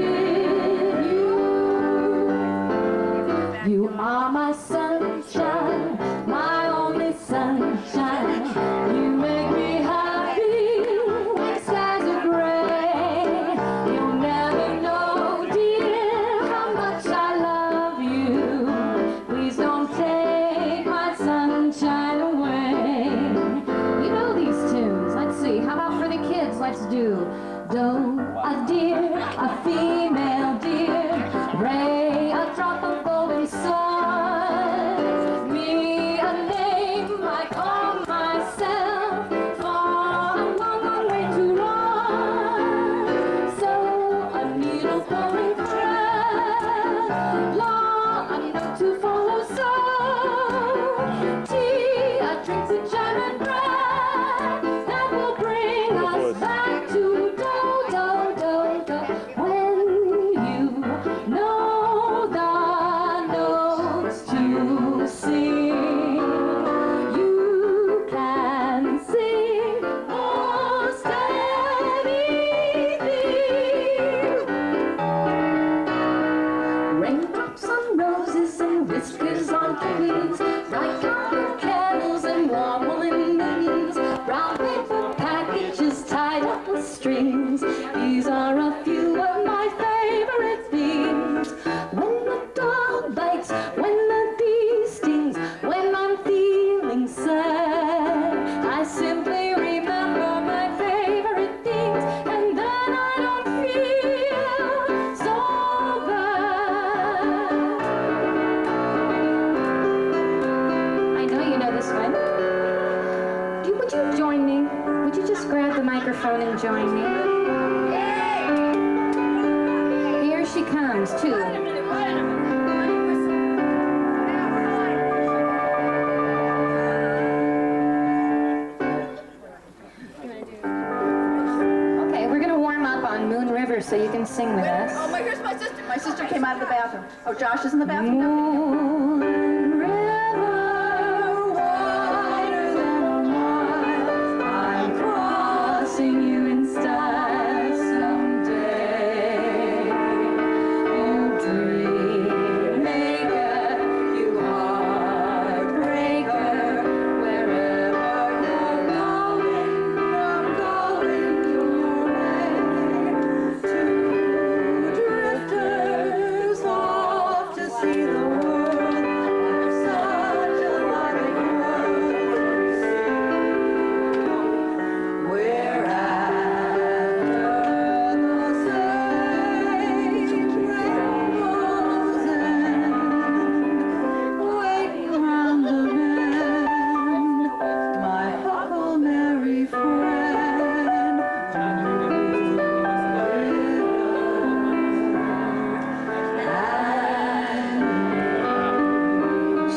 S11: you. You are my sunshine, my only sunshine. You make me happy when skies are gray. You'll never know, dear, how much I love you. Please don't take my sunshine away. You know these tunes. Let's see. How about for the kids? Let's do Do, a deer, a female deer, Ray, a drop of golden sun, me, a name I call myself, for a long, long way to run. So a needle pouring thread, law, a note to follow, so tea, a drink to jam and bread, that will bring us back to microphone and join me? Here she comes, too. Okay, we're going to warm up on Moon River so you can sing with us.
S3: Oh, here's my sister. My sister came out of the bathroom. Oh, Josh is in the bathroom?
S11: Moon River, wider than a mile, I'm crossing you in style someday. Oh, dream maker, you heartbreaker, wherever you're going, I'm going your way. Two drifters off to see the world. I'm such a lucky one. We're after the same rainbow's end, waiting round the bend, my huckleberry friend.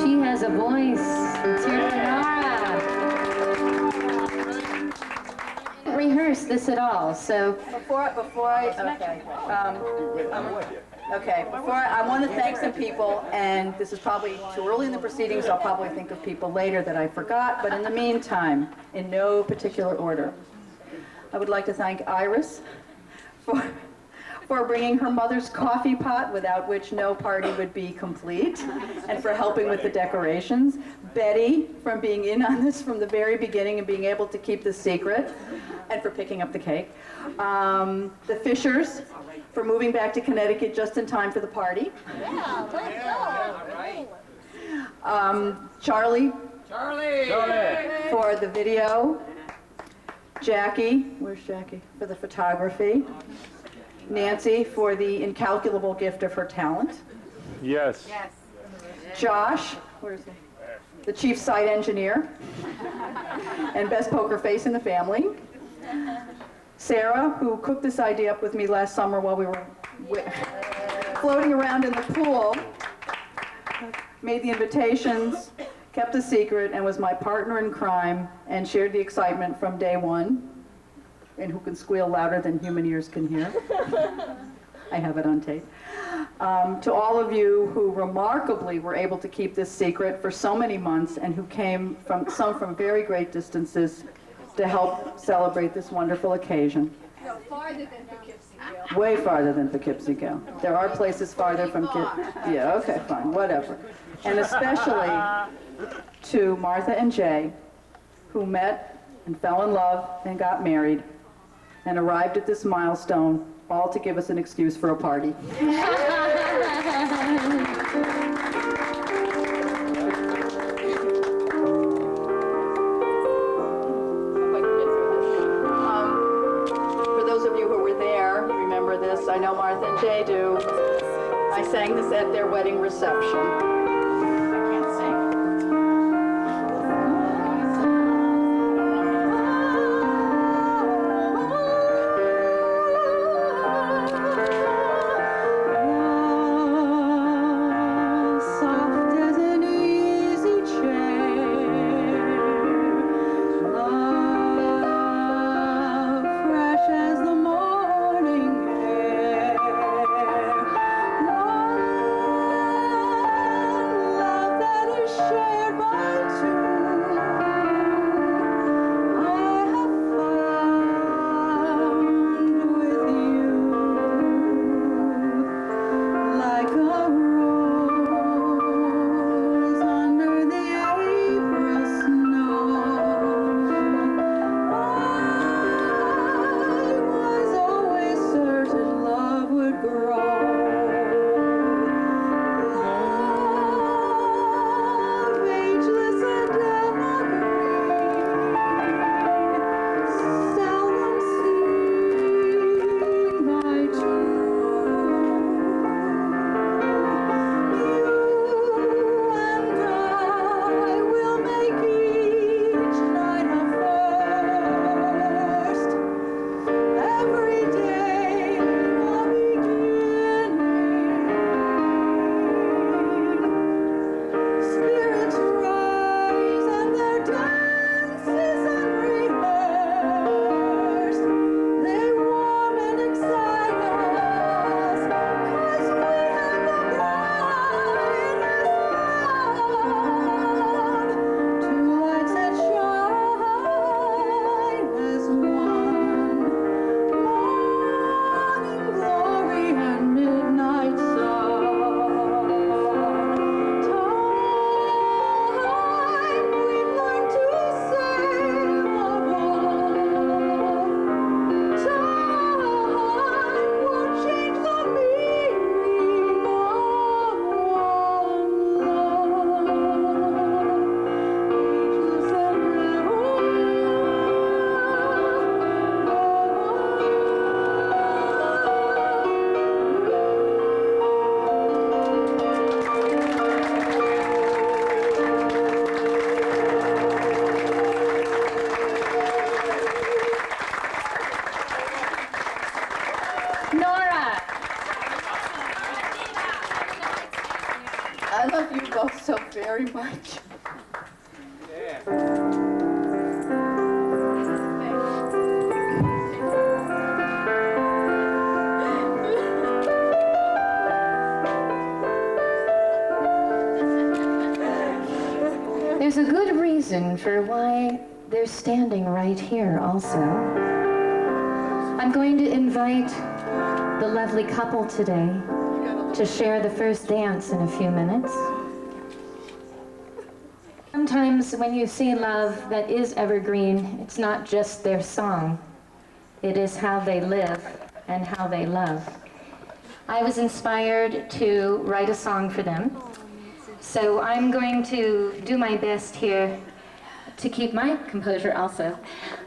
S11: She has a voice. It's here for Nora. Rehearse this at all, so
S3: I want to thank some people, and this is probably too early in the proceedings. I'll probably think of people later that I forgot, but in the meantime, in no particular order, I would like to thank Iris for bringing her mother's coffee pot, without which no party would be complete, and for helping with the decorations. Betty, from being in on this from the very beginning and being able to keep the secret, and for picking up the cake. The Fishers, for moving back to Connecticut just in time for the party. Charlie for the video. Jackie, where's Jackie? For the photography. Nancy for the incalculable gift of her talent.
S4: Yes.
S3: Josh, where is he? The chief site engineer and best poker face in the family. Sarah, who cooked this idea up with me last summer while we were floating around in the pool, made the invitations, kept the secret, and was my partner in crime, and shared the excitement from day one, and who can squeal louder than human ears can hear. I have it on tape. To all of you who remarkably were able to keep this secret for so many months, and who came from very great distances to help celebrate this wonderful occasion.
S5: No, farther than Poughkeepsie.
S3: Way farther than Poughkeepsie. There are places farther from Yeah, okay, fine, whatever. And especially to Martha and Jay, who met and fell in love and got married and arrived at this milestone, all to give us an excuse for a party. For those of you who were there, remember this, I know Martha and Jay do. I sang this at their wedding reception. I can't sing.
S11: reason for why they're standing right here also. I'm going to invite the lovely couple today to share the first dance in a few minutes. Sometimes when you see love that is evergreen, it's not just their song. It is how they live and how they love. I was inspired to write a song for them. So I'm going to do my best here to keep my composure also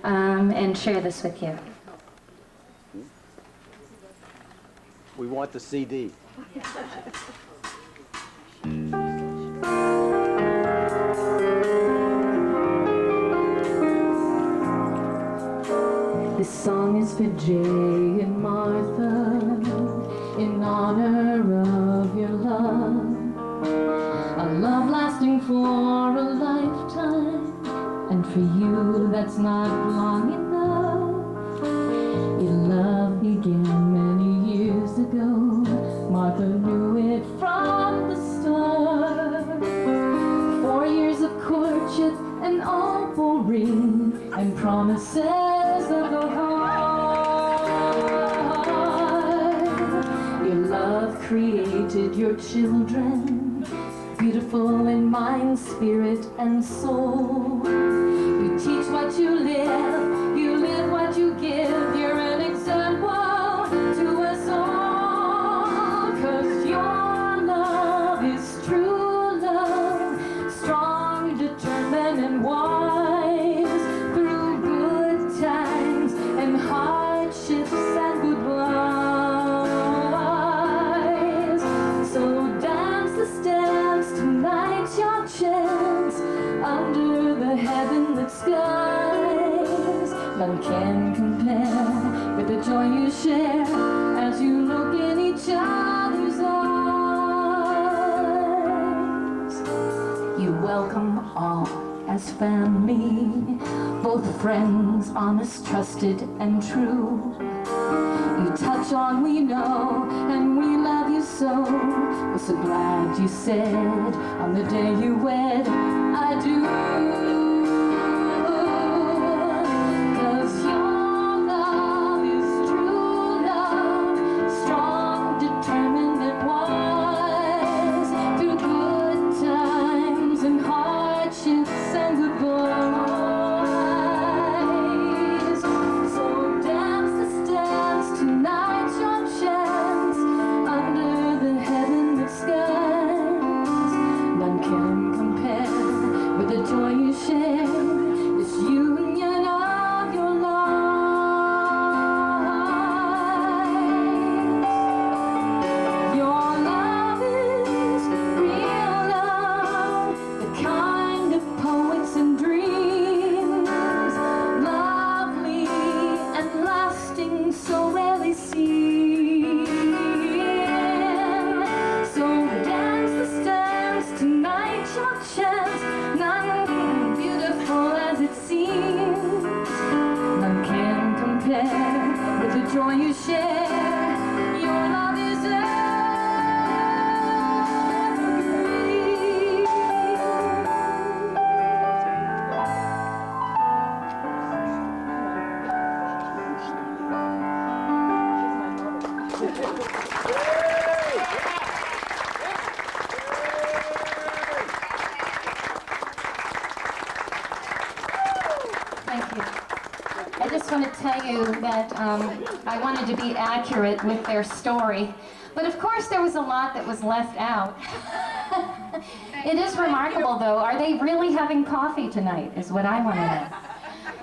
S11: and share this with you.
S18: We want the CD.
S19: This song is for Jay and Martha in honor of your love. A love lasting for a lifetime, and for you that's not long enough. Your love began many years ago. Martha knew it from the start. 4 years of courtship, an opal ring, and promises of the heart. Your love created your children, beautiful in mind, spirit, and soul. You teach what you live what you give. You're an example to us all, 'cause your love is true love, strong, determined, and wise, through good times and hardships and goodbyes. So dance this dance tonight, your chance, under the heavenlit skies. None can compare with the joy you share as you look in each other's eyes. You welcome all as family, both friends, honest, trusted, and true. You touch on we know, and we love you so. We're so glad you said on the day you wed, I do. 'Cause your love is true love, strong, determined, and wise, through good times and hardships and goodbyes. So dance this dance tonight, your chance, under the heavenly skies. None can compare with the joy you share, this union of your lives. Your love is real love, the kind of poets and dreams, lovely and lasting, so rarely seen. So dance this dance tonight, your chance, none beautiful as it seems. None can compare with the joy you share. Your love is Thank you. I just want to tell you that I wanted to be accurate with their story, but of course there was a lot that was left out. It is remarkable though, are they really having coffee tonight is what I want to know.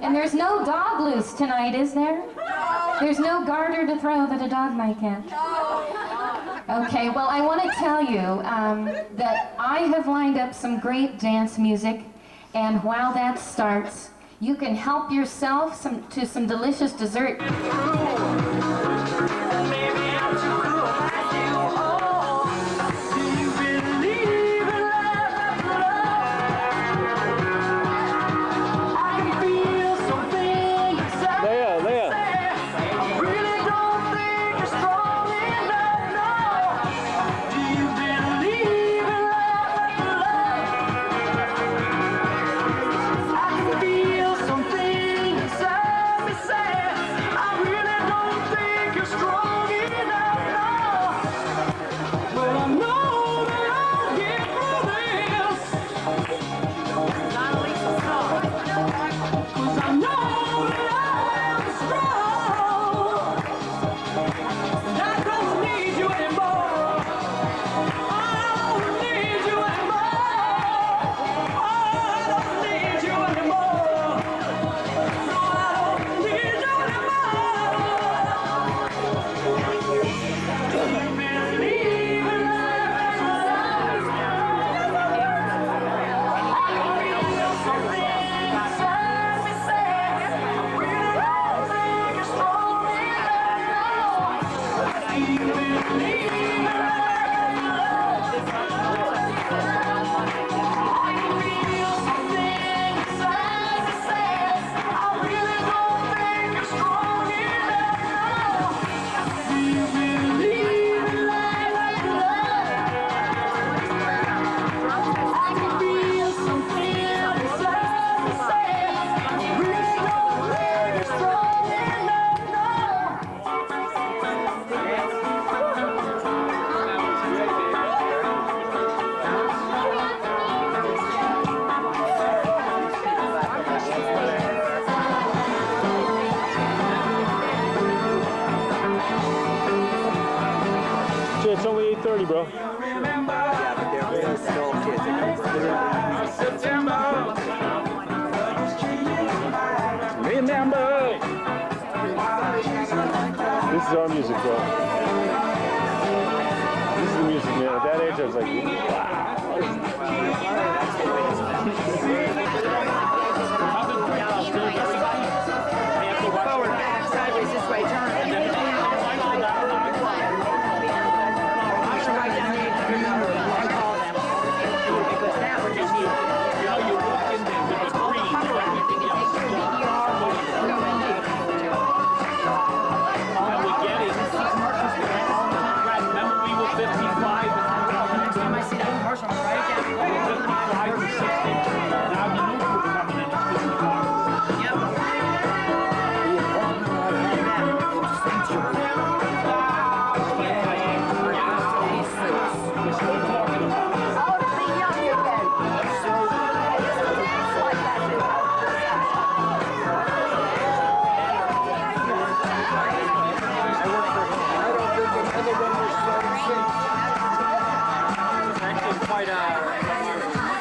S19: And there's no dog loose tonight, is there? There's no garter to throw that a dog might get. Okay, well I want to tell you that I have lined up some great dance music, and while that starts, you can help yourself to some delicious dessert.
S4: 30, bro.
S18: Yeah, but they're still kids.
S4: Remember. This is our music, bro. This is the music, man. At that age, I was like, wow.
S3: Forward, back, sideways, this way, turn. Write down the age, remember, and call them. Because that would just need.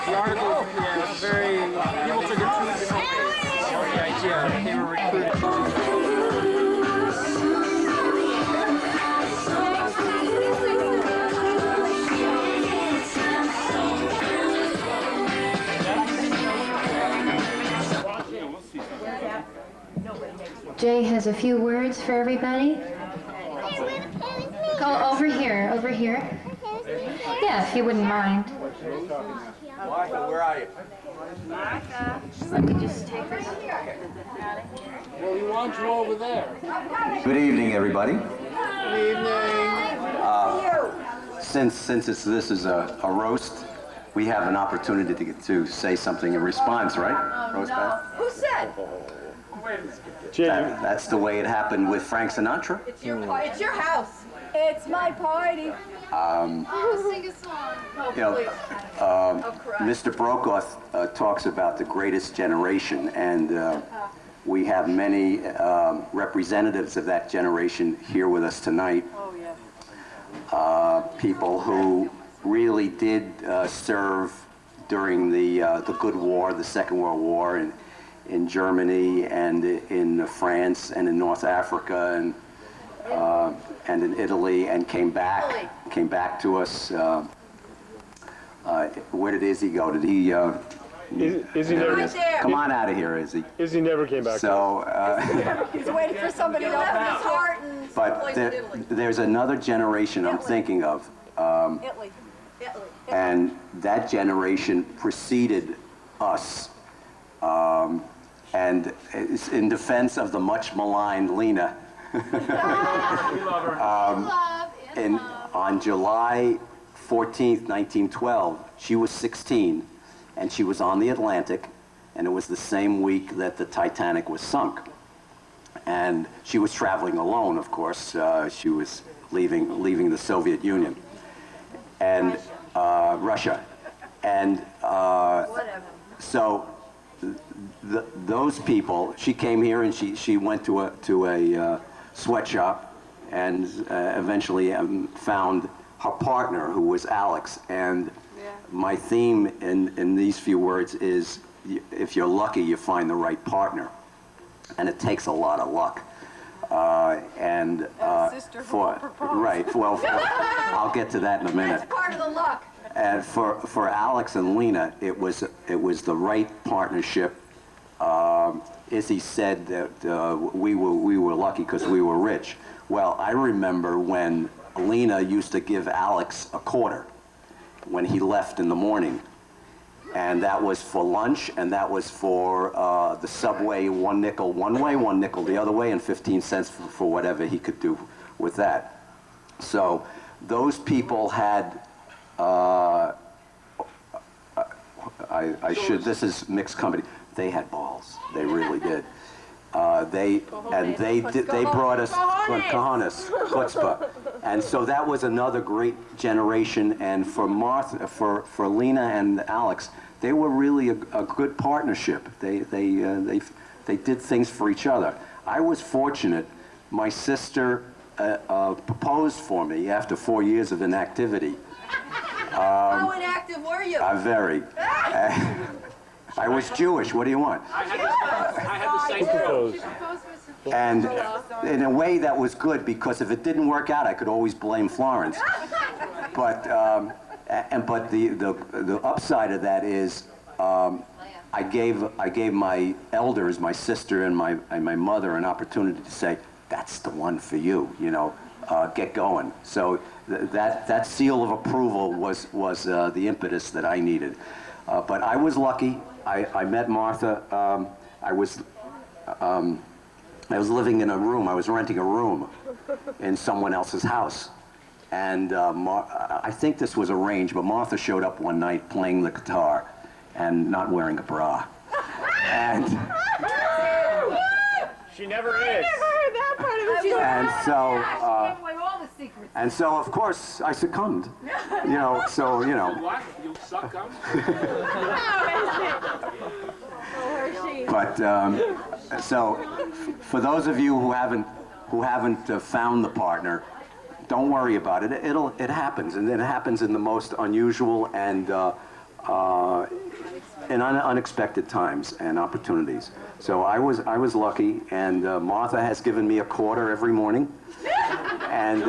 S2: The article, yeah, was very, people took it too different. The idea that they were recruited.
S11: Jay has a few words for everybody. Go over here, over here. Yeah, if you wouldn't mind.
S18: Martha, where are you?
S11: Let me just take this.
S2: Well, we want you over there.
S20: Good evening, everybody.
S2: Good evening.
S20: Since this is a roast, we have an opportunity to say something in response, right? Roast back?
S15: Who said?
S20: That's the way it happened with Frank Sinatra.
S15: It's your house. It's my party.
S1: Sing a song.
S20: You know, Mr. Brokaw talks about the greatest generation, and we have many representatives of that generation here with us tonight.
S15: Oh, yeah.
S20: People who really did serve during the Good War, the Second World War, in Germany and in France and in North Africa and in Italy, and came back to us. Where did Izzy go? Did he?
S4: Izzy never.
S15: Right there.
S20: Come on out of here, Izzy.
S4: Izzy never came back.
S20: So.
S15: He's waiting for somebody to open his heart and
S20: But there's another generation I'm thinking of.
S15: Italy.
S20: And that generation preceded us. And it's in defense of the much maligned Lena. On July 14th, 1912, she was 16, and she was on the Atlantic, and it was the same week that the Titanic was sunk. And she was traveling alone, of course. She was leaving the Soviet Union and Russia. And so those people, she came here and she went to a sweatshop and eventually found her partner, who was Alex. And my theme in these few words is, if you're lucky, you find the right partner. And it takes a lot of luck. I'll get to that in a minute.
S15: That's part of the luck.
S20: And for Alex and Lena, it was the right partnership. Izzy said that we were lucky because we were rich. Well, I remember when Lena used to give Alex a quarter when he left in the morning. And that was for lunch, and that was for the subway, 1 nickel one way, 1 nickel the other way, and 15 cents for whatever he could do with that. So those people had, this is mixed company, they had balls, they really did. They brought us cojones, chutzpah. And so that was another great generation. And for Lena and Alex, they were really a good partnership. They did things for each other. I was fortunate. My sister proposed for me after 4 years of inactivity.
S15: How inactive were you?
S20: Very. I was Jewish. What do you want?
S10: I had the same propose.
S20: And in a way that was good, because if it didn't work out, I could always blame Florence. But the upside of that is I gave my elders, my sister and my mother, an opportunity to say, "That's the one for you," you know, get going. So that seal of approval was the impetus that I needed. But I was lucky. I met Martha. I was living in a room. I was renting a room in someone else's house. And I think this was arranged, but Martha showed up one night playing the guitar and not wearing a bra. And
S4: she never is.
S20: And so, of course, I succumbed. You know, so, you know.
S10: What? You succumb?
S20: But so, for those of you who haven't found the partner, don't worry about it. It happens, and it happens in the most unusual and unexpected times and opportunities. So I was lucky, and Martha has given me a quarter every morning, and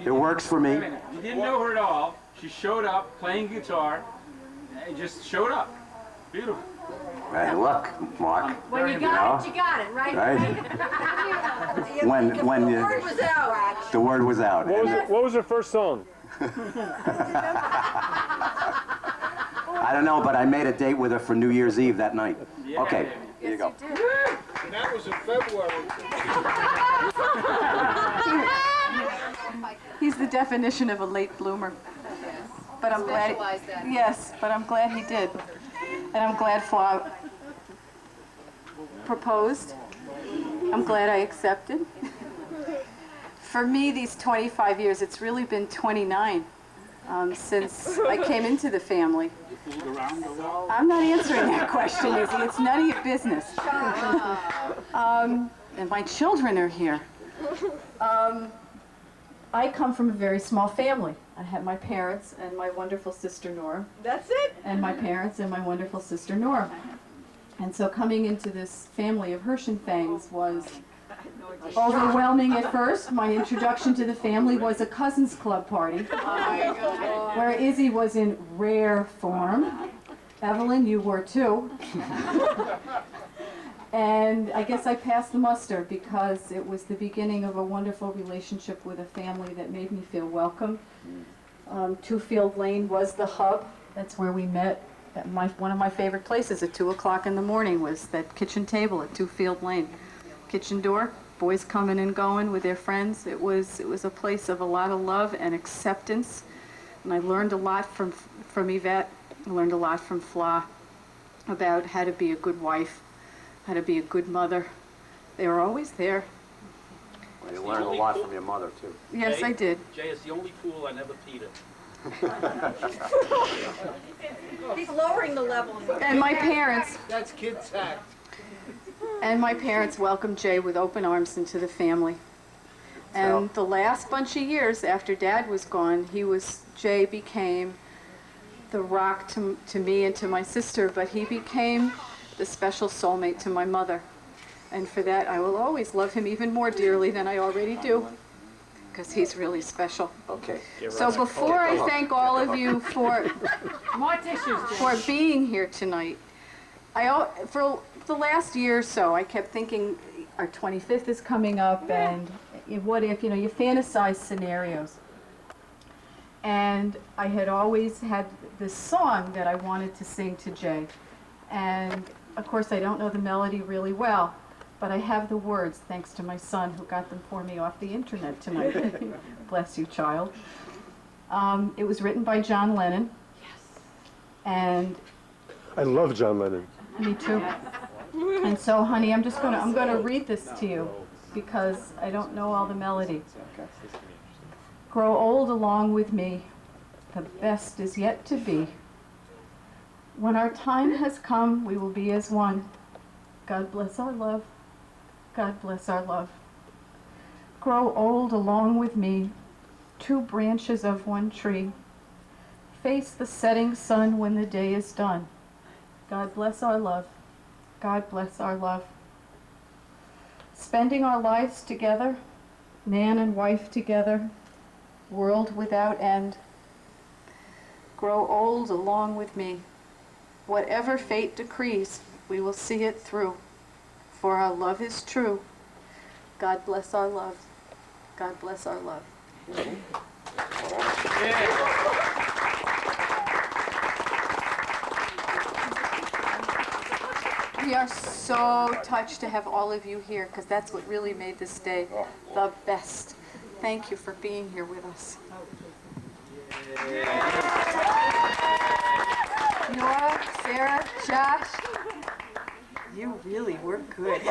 S20: it works for me.
S10: Wait a minute. You didn't know her at all. She showed up playing guitar. And just showed up. Beautiful.
S20: Hey, look, Mark.
S15: When you got it, right?
S20: Right.
S15: The word was out.
S20: The word was out.
S4: What was her first song?
S20: I don't know, but I made a date with her for New Year's Eve that night.
S10: Yeah.
S20: Okay, here you go.
S18: And that was in February.
S3: He's the definition of a late bloomer. But I'm glad.
S1: Specialize that.
S3: Yes, but I'm glad he did, and I'm glad Fla proposed. I'm glad I accepted. For me, these 25 years, it's really been 29 since I came into the family. I'm not answering that question, Izzy. It's none of your business. And my children are here. I come from a very small family. I had my parents and my wonderful sister Nora.
S15: That's it?
S3: And my parents and my wonderful sister Nora. And so coming into this family of Hirschenfangs was overwhelming at first. My introduction to the family was a cousins club party where Izzy was in rare form. Evelyn, you were too. And I guess I passed the muster because it was the beginning of a wonderful relationship with a family that made me feel welcome. Twofield Lane was the hub. That's where we met. One of my favorite places at 2 o'clock in the morning was that kitchen table at Twofield Lane. Kitchen door, boys coming and going with their friends. It was a place of a lot of love and acceptance. And I learned a lot from Yvette. I learned a lot from Fla about how to be a good wife, how to be a good mother. They were always there.
S20: Well, you learned a lot from your mother, too.
S3: Yes,
S13: Jay,
S3: I did.
S13: Jay, it's the only pool I never peed in.
S15: He's lowering the level.
S3: And my parents,
S18: That's kid tact.
S3: and my parents welcomed Jay with open arms into the family. And the last bunch of years after Dad was gone, Jay became the rock to me and to my sister, but he became the special soulmate to my mother. And for that, I will always love him even more dearly than I already do, because he's really special.
S20: Okay.
S3: So before I thank all of you for being here tonight, for the last year or so, I kept thinking our 25th is coming up, and what if, you fantasize scenarios. And I had always had this song that I wanted to sing to Jay. And of course, I don't know the melody really well, but I have the words, thanks to my son who got them for me off the internet tonight. Bless you, child. It was written by John Lennon. Yes. And
S4: I love John Lennon.
S3: me too. And so, honey, I'm gonna read this to you because I don't know all the melody. Grow old along with me, the best is yet to be. When our time has come, we will be as one. God bless our love. God bless our love. Grow old along with me, two branches of one tree. Face the setting sun when the day is done. God bless our love. God bless our love. Spending our lives together, man and wife together, world without end. Grow old along with me. Whatever fate decrees, we will see it through. For our love is true. God bless our love. God bless our love. We are so touched to have all of you here, because that's what really made this day the best. Thank you for being here with us. Nora, Sarah, Josh, you really were good.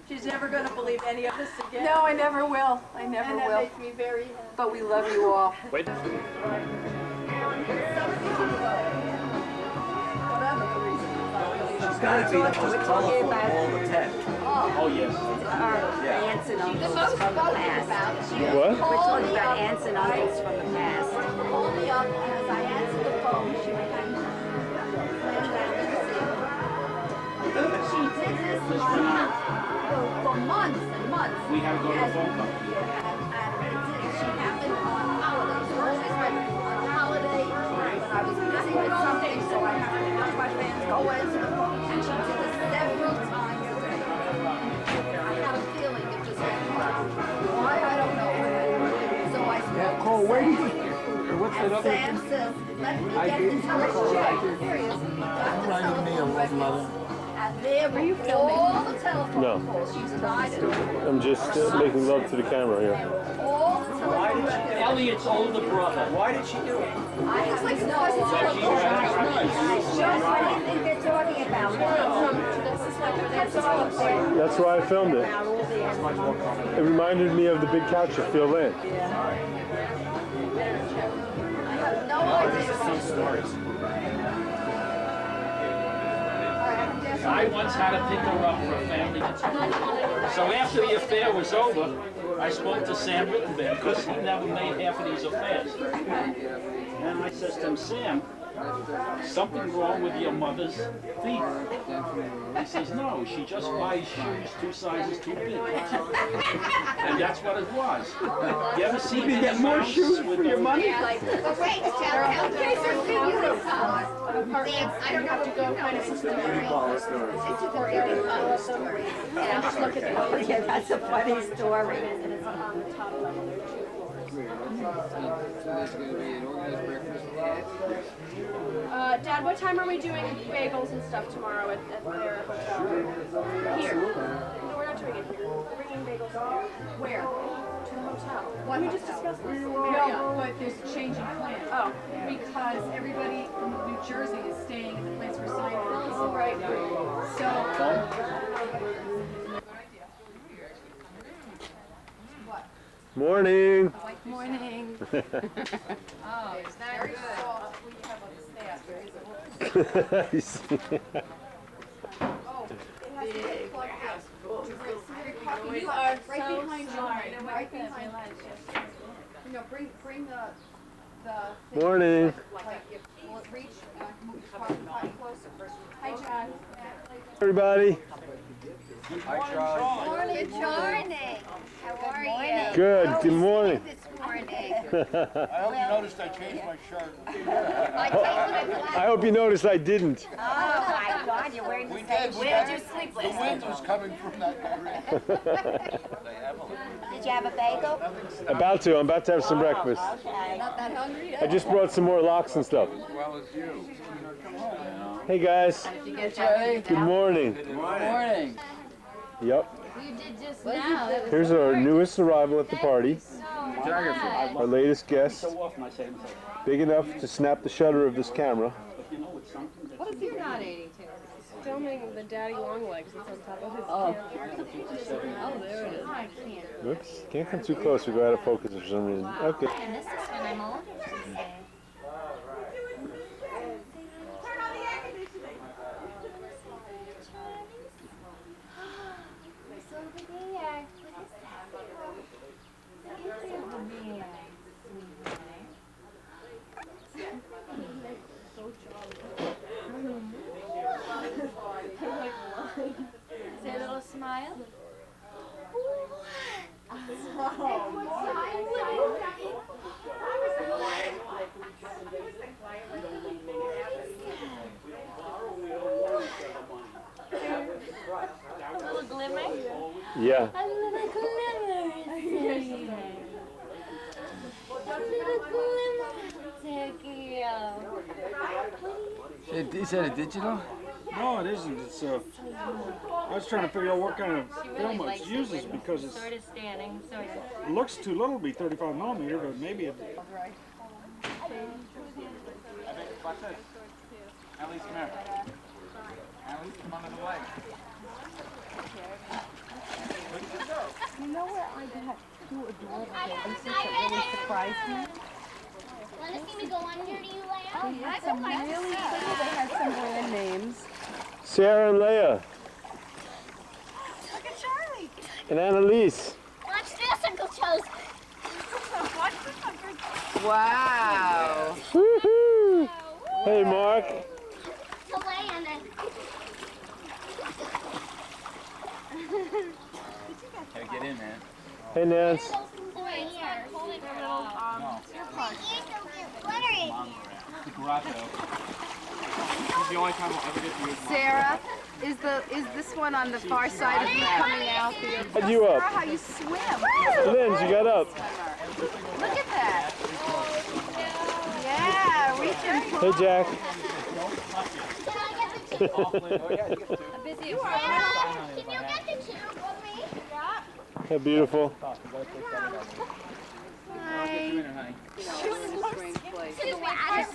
S8: She's never going to believe any of us again.
S3: No, I never will. I never
S8: and that
S3: will.
S8: makes me very happy.
S3: But we love you all.
S4: Wait.
S8: She's got to be the most colorful of all the 10.
S13: Oh, yes.
S15: Our aunts and uncles from the past.
S4: What?
S15: We're talking about aunts and uncles from the past.
S8: Called me up, and as I answered the phone, she began She did this for months and months.
S13: We had to go to the phone company.
S8: She happened on holidays. Always went on holiday when I was busy with something, so I have to watch my fans go answer the phone. And she did this several times a day. I had a feeling it just why I don't know. So I spoke to
S18: Cole, where do you? What's that
S8: and
S18: other?
S8: Sam says, let me get this check. Here he is. Got the telephone records. And there were all the telephone
S4: No.
S8: calls she's tried it.
S4: I'm just making love to the camera here.
S8: All the telephone records.
S13: Elliot's older brother.
S18: Why did she do it?
S8: I was like, no, it's
S15: Josh, what do you think they're talking about?
S4: That's why I filmed it. It reminded me of the big couch at Field Lane.
S8: no idea.
S18: Stories.
S13: I once had to pick her up for a family dinner. So after the affair was over, I spoke to Sam Rittenberg, because he never made half of these affairs. And I says to him, Sam, something wrong with your mother's feet? He says, no, she just buys shoes 2 sizes too big. And that's what it was. You ever see me get more shoes for your money?
S14: But wait, tell me I don't know if you go kind of story. It's a very funny story. Yeah, just look at the
S15: Yeah, that's a funny story.
S5: Dad, what time are we doing bagels and stuff tomorrow at their hotel? Here. No, we're not doing it here. We're bringing bagels there. Where? To the hotel. Why don't we just discuss this?
S3: No, but there's a change in plan.
S5: Oh.
S3: Because everybody in New Jersey is staying in the place we're signing.
S5: Oh, right.
S4: Morning.
S3: Morning.
S14: Oh, is that good?
S8: You are right behind you. Right behind you. No, bring the
S4: Morning.
S8: will it reach closer first? Hi, John.
S4: Everybody.
S18: Hi, Charlie.
S14: Morning. Good morning. How are you?
S4: Good. Good morning.
S14: This morning.
S18: I hope you noticed I changed my shirt.
S4: I hope you noticed I didn't.
S15: Oh my God, you're wearing the same shirt.
S18: The wind was coming from that direction.
S15: Did you have a bagel?
S4: About to. I'm about to have some breakfast.
S15: Okay.
S8: Not that hungry?
S4: I just brought some more lox and stuff.
S9: As well as you.
S4: Hey guys. Good morning.
S2: Good morning.
S4: Yep.
S19: You did just now.
S4: Here's our newest arrival at the party. Our latest guest. Big enough to snap the shutter of this camera.
S5: What if you're not 82? Filming the daddy long legs that's on top of his camera. Oh, there it is. I can't.
S4: Oops. Can't come too close. We go out of focus for some reason. Okay.
S19: And this is when I'm older.
S14: It's over there. What is that?
S5: Smile. A little glimmer?
S4: Yeah.
S5: A little glimmer. A little glimmer. Take
S10: Is that a digital? No, it isn't. It's I was trying to figure out what kind of film it uses because it's,
S5: sort of standing, sort of.
S10: it looks too little to be 35 millimeter, but maybe it. Watch this. Annalise, come here. Annalise, come under the light.
S8: You know where I got two adorable babies that really surprised me?
S7: Want to see me go under to you, Leia?
S8: They had some really pretty, they had some brand names.
S4: Sarah and Leia.
S8: Look at Charlie.
S4: And Annalise.
S7: Watch this, Uncle Chose.
S8: Watch this, Uncle.
S2: Wow.
S4: Woohoo! Hey, Mark.
S7: To Leia and then.
S10: Gotta get in, man.
S4: Hey, Nance.
S7: Right here.
S10: No.
S7: Your ears don't get glitter in here.
S10: The grotto. This is the only time I'll ever get to use mine.
S1: Sarah, is this one on the far side of you coming out?
S4: How'd you up?
S1: How you swim.
S4: Linz, you got up.
S1: Look at that. Yeah, we can pull.
S4: Hey, Jack.
S7: Can you get the two for me?
S4: How beautiful.
S1: Hi.
S7: She's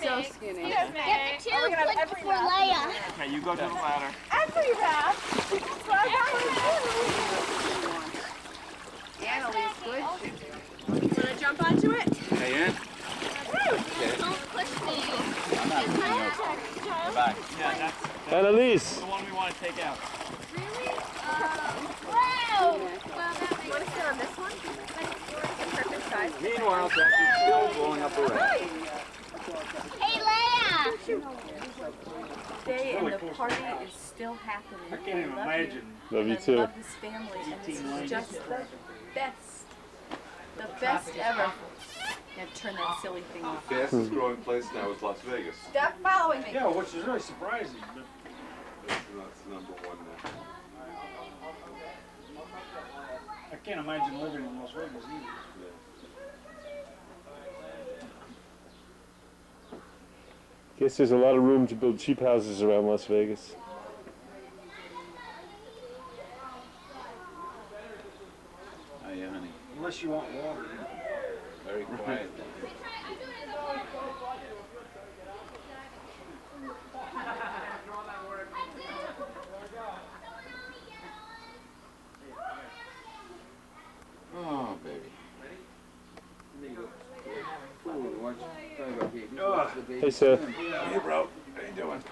S7: so
S1: skinny.
S7: Get the two, put for Leia.
S10: Okay, you go to the ladder.
S8: Every wrap. That's what I
S1: Annalise, good.
S8: want to jump onto it?
S10: Hey, in.
S7: Don't push me.
S10: I'm not doing those. Back. Yeah, that's
S4: Annalise.
S10: the one we want to take out.
S7: Wow.
S8: You want to sit on this one? It's the perfect size.
S9: Meanwhile, Jackie's still blowing up the red.
S7: Hey, Leia.
S8: Day and the party is still happening.
S10: I can't even imagine.
S4: Love you
S8: I
S4: too.
S8: love this family, and this is just the best. The best ever. Now turn that silly thing off.
S16: Fastest growing place now is Las Vegas.
S8: Stop following me.
S10: Yeah, which is really surprising. But
S16: That's number one now.
S10: I can't imagine living in Las Vegas either.
S4: Guess there's a lot of room to build cheap houses around Las Vegas.
S9: Oh, yeah, honey.
S10: Unless you want water.
S9: Very quiet. Oh, baby.
S4: Hey, Seth.
S9: Hey, bro. How you doing?